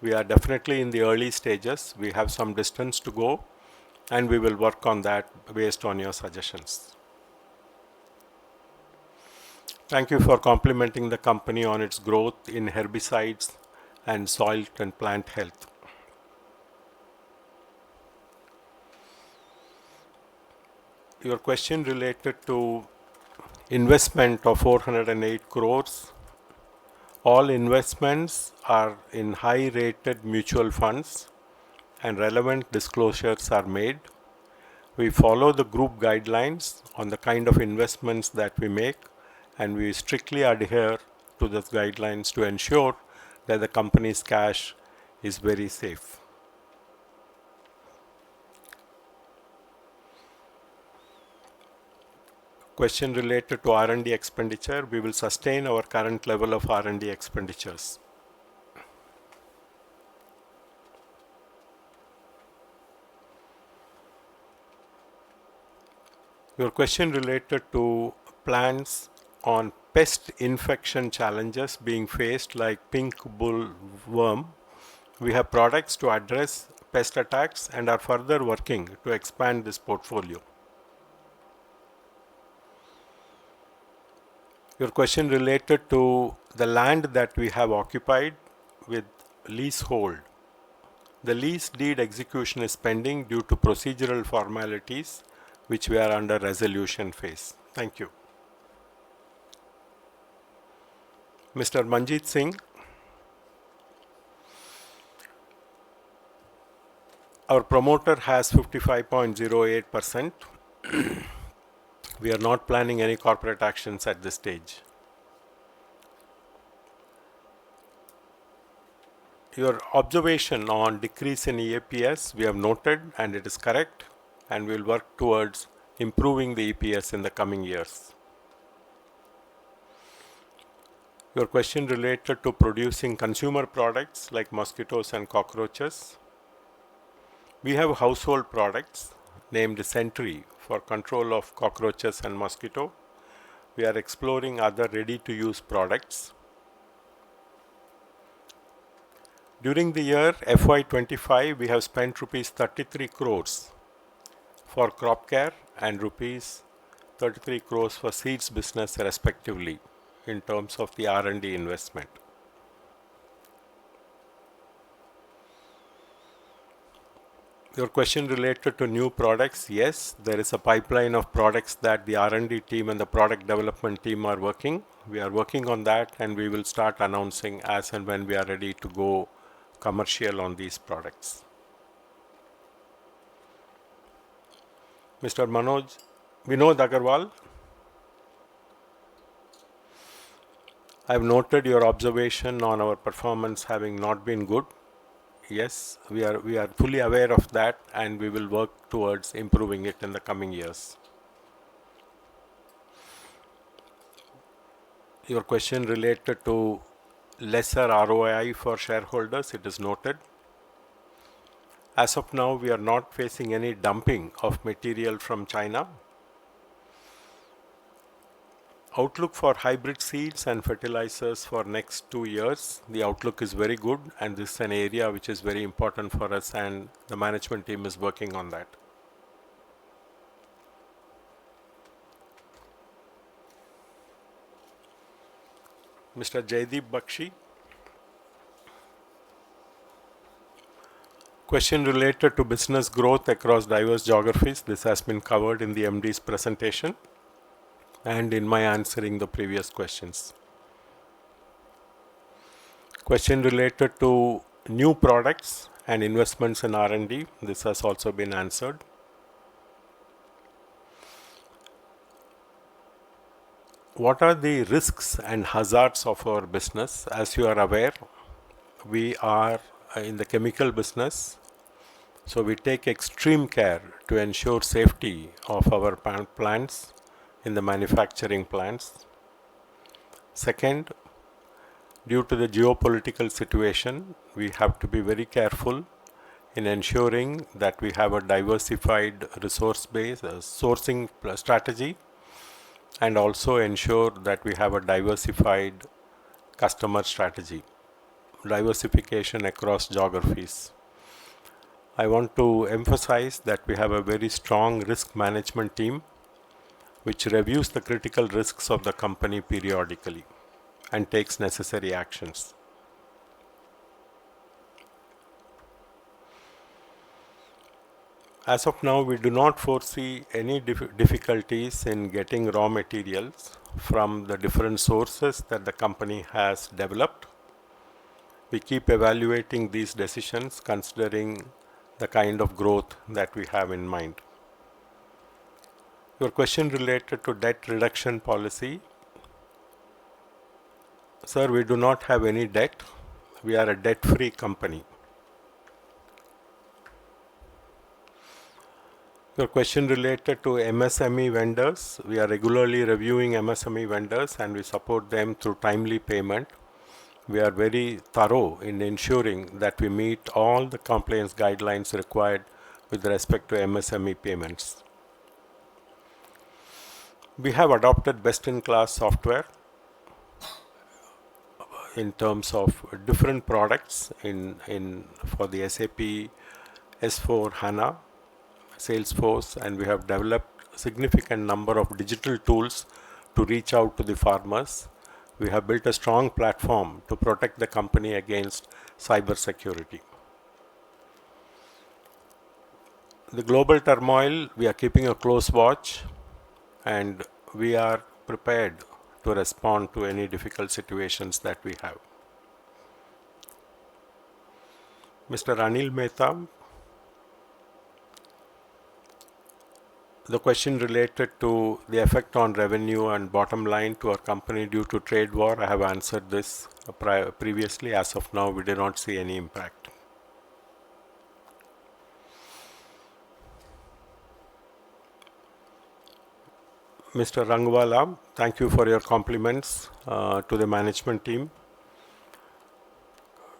we are definitely in the early stages. We have some distance to go, and we will work on that based on your suggestions. Thank you for complimenting the company on its growth in herbicides and soil and plant health. Your question related to investment of 408 crores. All investments are in high rated mutual funds and relevant disclosures are made. We follow the group guidelines on the kind of investments that we make, and we strictly adhere to those guidelines to ensure that the company's cash is very safe. Question related to R&D expenditure. We will sustain our current level of R&D expenditures. Your question related to plans on pest infection challenges being faced like pink bollworm. We have products to address pest attacks and are further working to expand this portfolio. Your question related to the land that we have occupied with leasehold. The lease deed execution is pending due to procedural formalities which we are under resolution phase. Thank you. Mr. Manjeet Singh. Our promoter has 55.08%. We are not planning any corporate actions at this stage. Your observation on decrease in EPS, we have noted and it is correct, and we will work towards improving the EPS in the coming years. Your question related to producing consumer products like mosquitoes and cockroaches. We have household products named Sentry for control of cockroaches and mosquito. We are exploring other ready-to-use products. During the year FY25, we have spent rupees 33 crores for crop care and rupees 33 crores for seeds business respectively in terms of the R&D investment. Your question related to new products, yes, there is a pipeline of products that the R&D team and the product development team are working. We are working on that, and we will start announcing as and when we are ready to go commercial on these products. Mr. Vinod Agarwal, I have noted your observation on our performance having not been good. Yes, we are fully aware of that, and we will work towards improving it in the coming years. Your question related to lesser ROI for shareholders, it is noted. As of now, we are not facing any dumping of material from China. Outlook for hybrid seeds and fertilizers for next 2 years. The outlook is very good, and this is an area which is very important for us, and the management team is working on that. Mr. Jaideep Bakshi. Question related to business growth across diverse geographies. This has been covered in the MD's presentation and in my answering the previous questions. Question related to new products and investments in R&D. This has also been answered. What are the risks and hazards of our business? As you are aware, we are in the chemical business, so we take extreme care to ensure safety of our plants in the manufacturing plants. Second, due to the geopolitical situation, we have to be very careful in ensuring that we have a diversified resource base, a sourcing strategy, and also ensure that we have a diversified customer strategy, diversification across geographies. I want to emphasize that we have a very strong risk management team which reviews the critical risks of the company periodically and takes necessary actions. As of now, we do not foresee any difficulties in getting raw materials from the different sources that the company has developed. We keep evaluating these decisions considering the kind of growth that we have in mind. Your question related to debt reduction policy. Sir, we do not have any debt. We are a debt-free company. Your question related to MSME vendors. We are regularly reviewing MSME vendors and we support them through timely payment. We are very thorough in ensuring that we meet all the compliance guidelines required with respect to MSME payments. We have adopted best-in-class software in terms of different products for the SAP S4 HANA, Salesforce, and we have developed significant number of digital tools to reach out to the farmers. We have built a strong platform to protect the company against cyber security. The global turmoil, we are keeping a close watch and we are prepared to respond to any difficult situations that we have. Mr. Anil Mehta, the question related to the effect on revenue and bottom line to our company due to trade war, I have answered this previously. As of now, we do not see any impact. Mr. Rangwala, thank you for your compliments to the management team.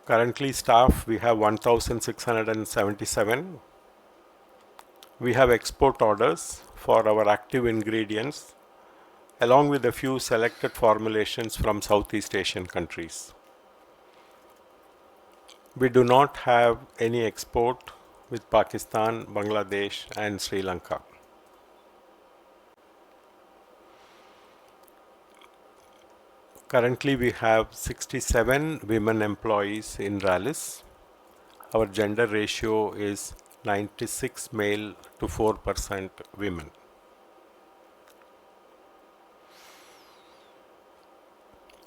Currently staff, we have 1,677. We have export orders for our active ingredients along with a few selected formulations from Southeast Asian countries. We do not have any export with Pakistan, Bangladesh and Sri Lanka. Currently we have 67 women employees in Rallis. Our gender ratio is 96 male to 4% women.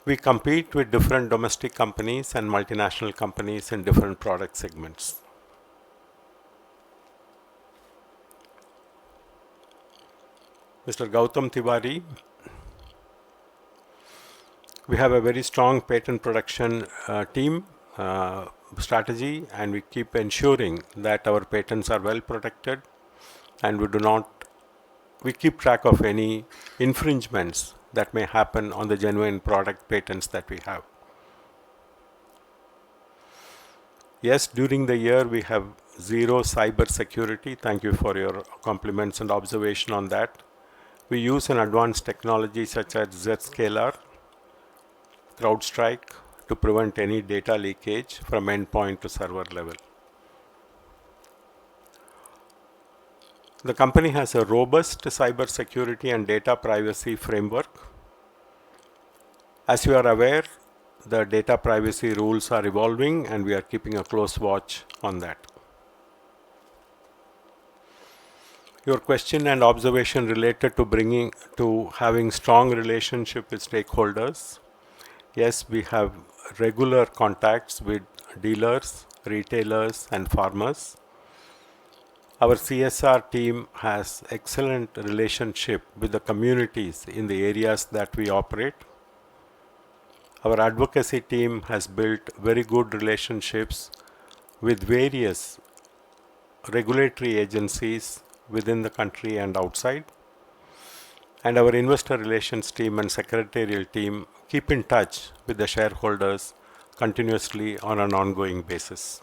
We compete with different domestic companies and multinational companies in different product segments. Mr. Gautam Tiwari, we have a very strong patent production team strategy, and we keep ensuring that our patents are well protected, and we keep track of any infringements that may happen on the genuine product patents that we have. Yes, during the year we have zero cyber security. Thank you for your compliments and observation on that. We use an advanced technology such as Zscaler, CrowdStrike to prevent any data leakage from endpoint to server level. The company has a robust cybersecurity and data privacy framework. As you are aware, the data privacy rules are evolving and we are keeping a close watch on that. Your question and observation related to having strong relationship with stakeholders. Yes, we have regular contacts with dealers, retailers and farmers. Our CSR team has excellent relationship with the communities in the areas that we operate. Our advocacy team has built very good relationships with various regulatory agencies within the country and outside. And our investor relations team and secretarial team keep in touch with the shareholders continuously on an ongoing basis.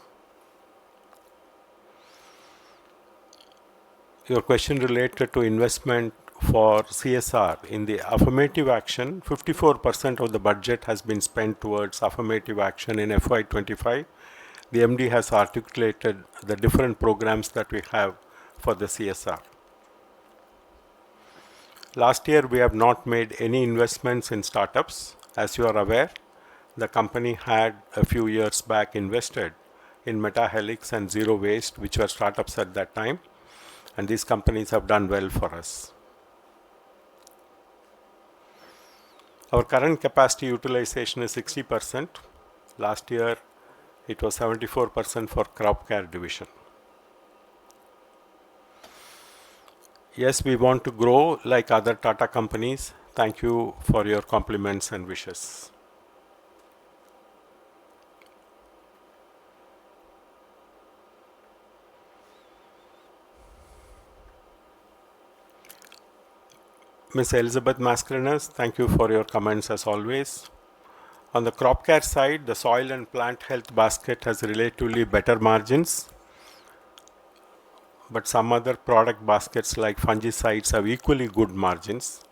Your question related to investment for CSR. In the affirmative action, 54% of the budget has been spent towards affirmative action in FY25. The MD has articulated the different programs that we have for the CSR. Last year, we have not made any investments in startups. As you are aware, the company had a few years back invested in MetaHelix and Zero Waste, which were startups at that time. And these companies have done well for us. Our current capacity utilization is 60%. Last year, it was 74% for crop care division. Yes, we want to grow like other Tata companies. Thank you for your compliments and wishes. Ms. Elizabeth Mascarenhas, thank you for your comments as always. On the crop care side, the soil and plant health basket has relatively better margins, but some other product baskets like fungicides have equally good margins.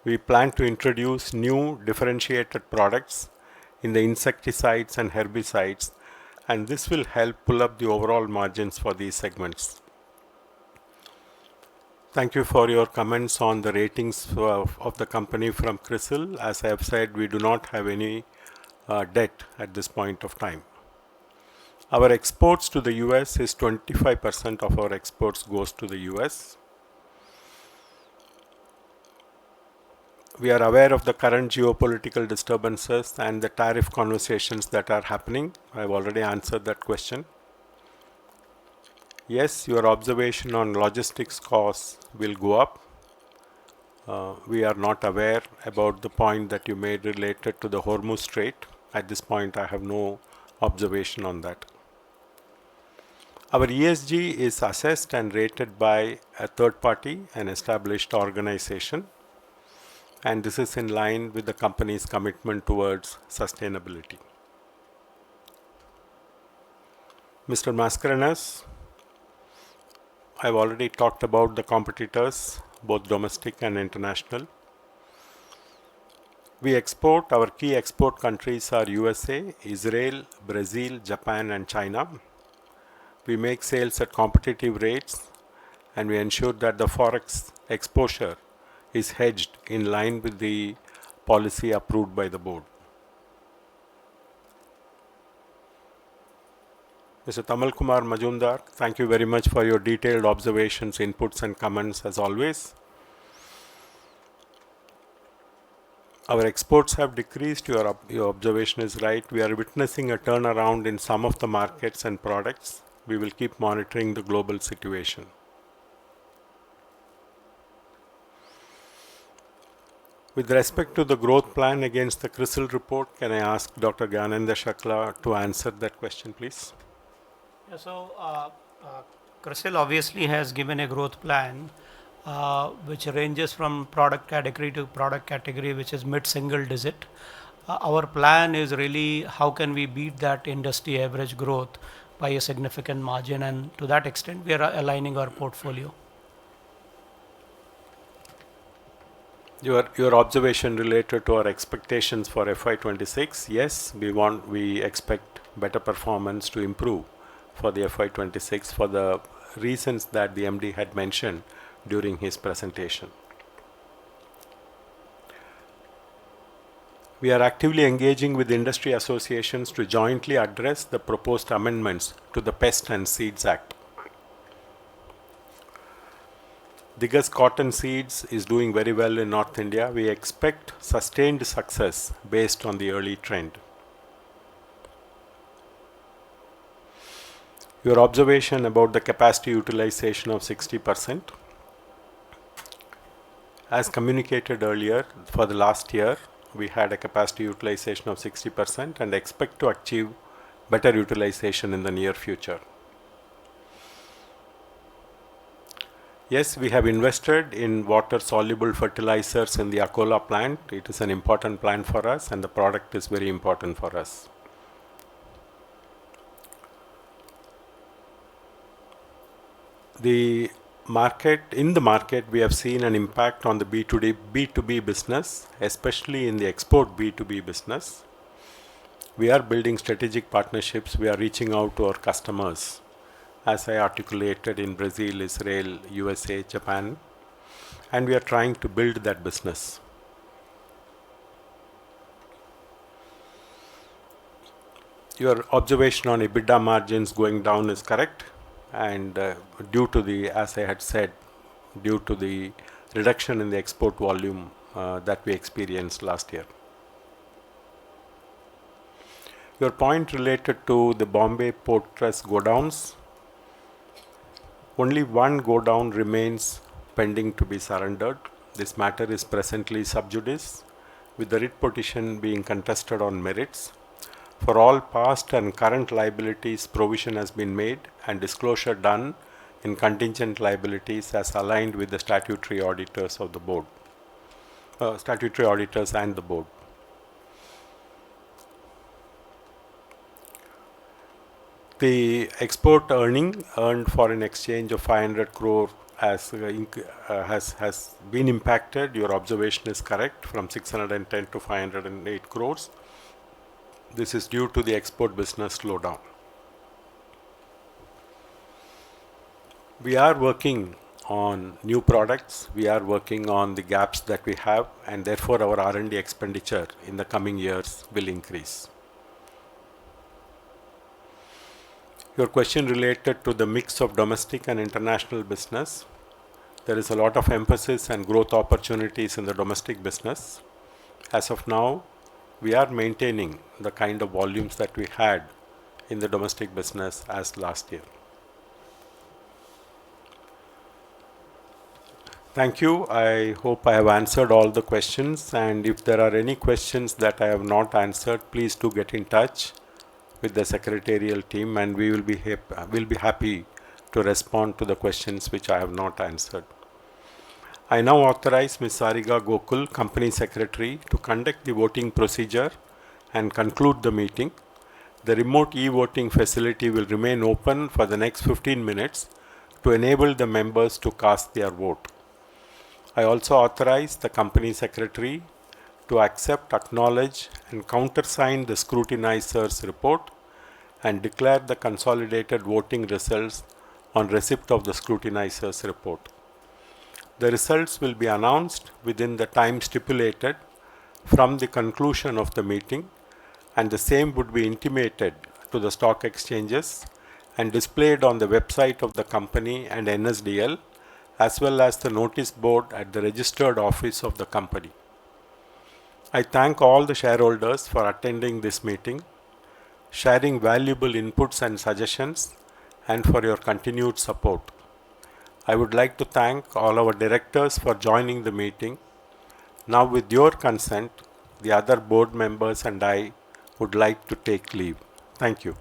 We plan to introduce new differentiated products in the insecticides and herbicides, and this will help pull up the overall margins for these segments. Thank you for your comments on the ratings of the company from CRISIL. As I have said, we do not have any debt at this point of time. Our exports to the US is 25% of our exports goes to the US. We are aware of the current geopolitical disturbances and the tariff conversations that are happening. I've already answered that question. Yes, your observation on logistics costs will go up. We are not aware about the point that you made related to the Hormuz Strait. At this point, I have no observation on that. Our ESG is assessed and rated by a third party, an established organization, and this is in line with the company's commitment towards sustainability. Mr. Mascarenhas, I've already talked about the competitors, both domestic and international. We export, our key export countries are USA, Israel, Brazil, Japan and China. We make sales at competitive rates and we ensure that the forex exposure is hedged in line with the policy approved by the board. Mr. Tamal Kumar Majumdar, thank you very much for your detailed observations, inputs and comments as always. Our exports have decreased, your observation is right. We are witnessing a turnaround in some of the markets and products. We will keep monitoring the global situation. With respect to the growth plan against the CRISIL report, can I ask Dr. Gyanendra Shukla to answer that question, please? Yeah, so CRISIL obviously has given a growth plan which ranges from product category to product category, which is mid-single digit. Our plan is really how can we beat that industry average growth by a significant margin, and to that extent we are aligning our portfolio. Your observation related to our expectations for FY26, yes, we expect better performance to improve for the FY26 for the reasons that the MD had mentioned during his presentation. We are actively engaging with industry associations to jointly address the proposed amendments to the Pest and Seeds Act. Diggaz cotton seeds is doing very well in North India. We expect sustained success based on the early trend. Your observation about the capacity utilization of 60%. As communicated earlier, for the last year, we had a capacity utilization of 60% and expect to achieve better utilization in the near future. Yes, we have invested in water-soluble fertilizers in the Akola plant. It is an important plant for us and the product is very important for us. In the market, we have seen an impact on the B2B business, especially in the export B2B business. We are building strategic partnerships. We are reaching out to our customers, as I articulated in Brazil, Israel, USA, Japan, and we are trying to build that business. Your observation on EBITDA margins going down is correct, and due to the, as I had said, due to the reduction in the export volume that we experienced last year. Your point related to the Bombay Port Trust godowns, only one godown remains pending to be surrendered. This matter is presently sub judice, with the writ petition being contested on merits. For all past and current liabilities, provision has been made and disclosure done in contingent liabilities as aligned with the statutory auditors of the board, statutory auditors and the board. The export earning earned foreign exchange of 500 crore has been impacted. Your observation is correct, from 610 to 508 crores. This is due to the export business slowdown. We are working on new products. We are working on the gaps that we have, and therefore our R&D expenditure in the coming years will increase. Your question related to the mix of domestic and international business. There is a lot of emphasis and growth opportunities in the domestic business. As of now, we are maintaining the kind of volumes that we had in the domestic business as last year. Thank you. I hope I have answered all the questions, and if there are any questions that I have not answered, please do get in touch with the secretarial team and we will be happy to respond to the questions which I have not answered. I now authorize Ms. Sarika Gokul, Company Secretary, to conduct the voting procedure and conclude the meeting. The remote e-voting facility will remain open for the next 15 minutes to enable the members to cast their vote. I also authorize the Company Secretary to accept, acknowledge, and countersign the scrutinizer's report and declare the consolidated voting results on receipt of the scrutinizer's report. The results will be announced within the time stipulated from the conclusion of the meeting, and the same would be intimated to the stock exchanges and displayed on the website of the company and NSDL, as well as the notice board at the registered office of the company. I thank all the shareholders for attending this meeting, sharing valuable inputs and suggestions, and for your continued support. I would like to thank all our directors for joining the meeting. Now, with your consent, the other board members and I would like to take leave. Thank you.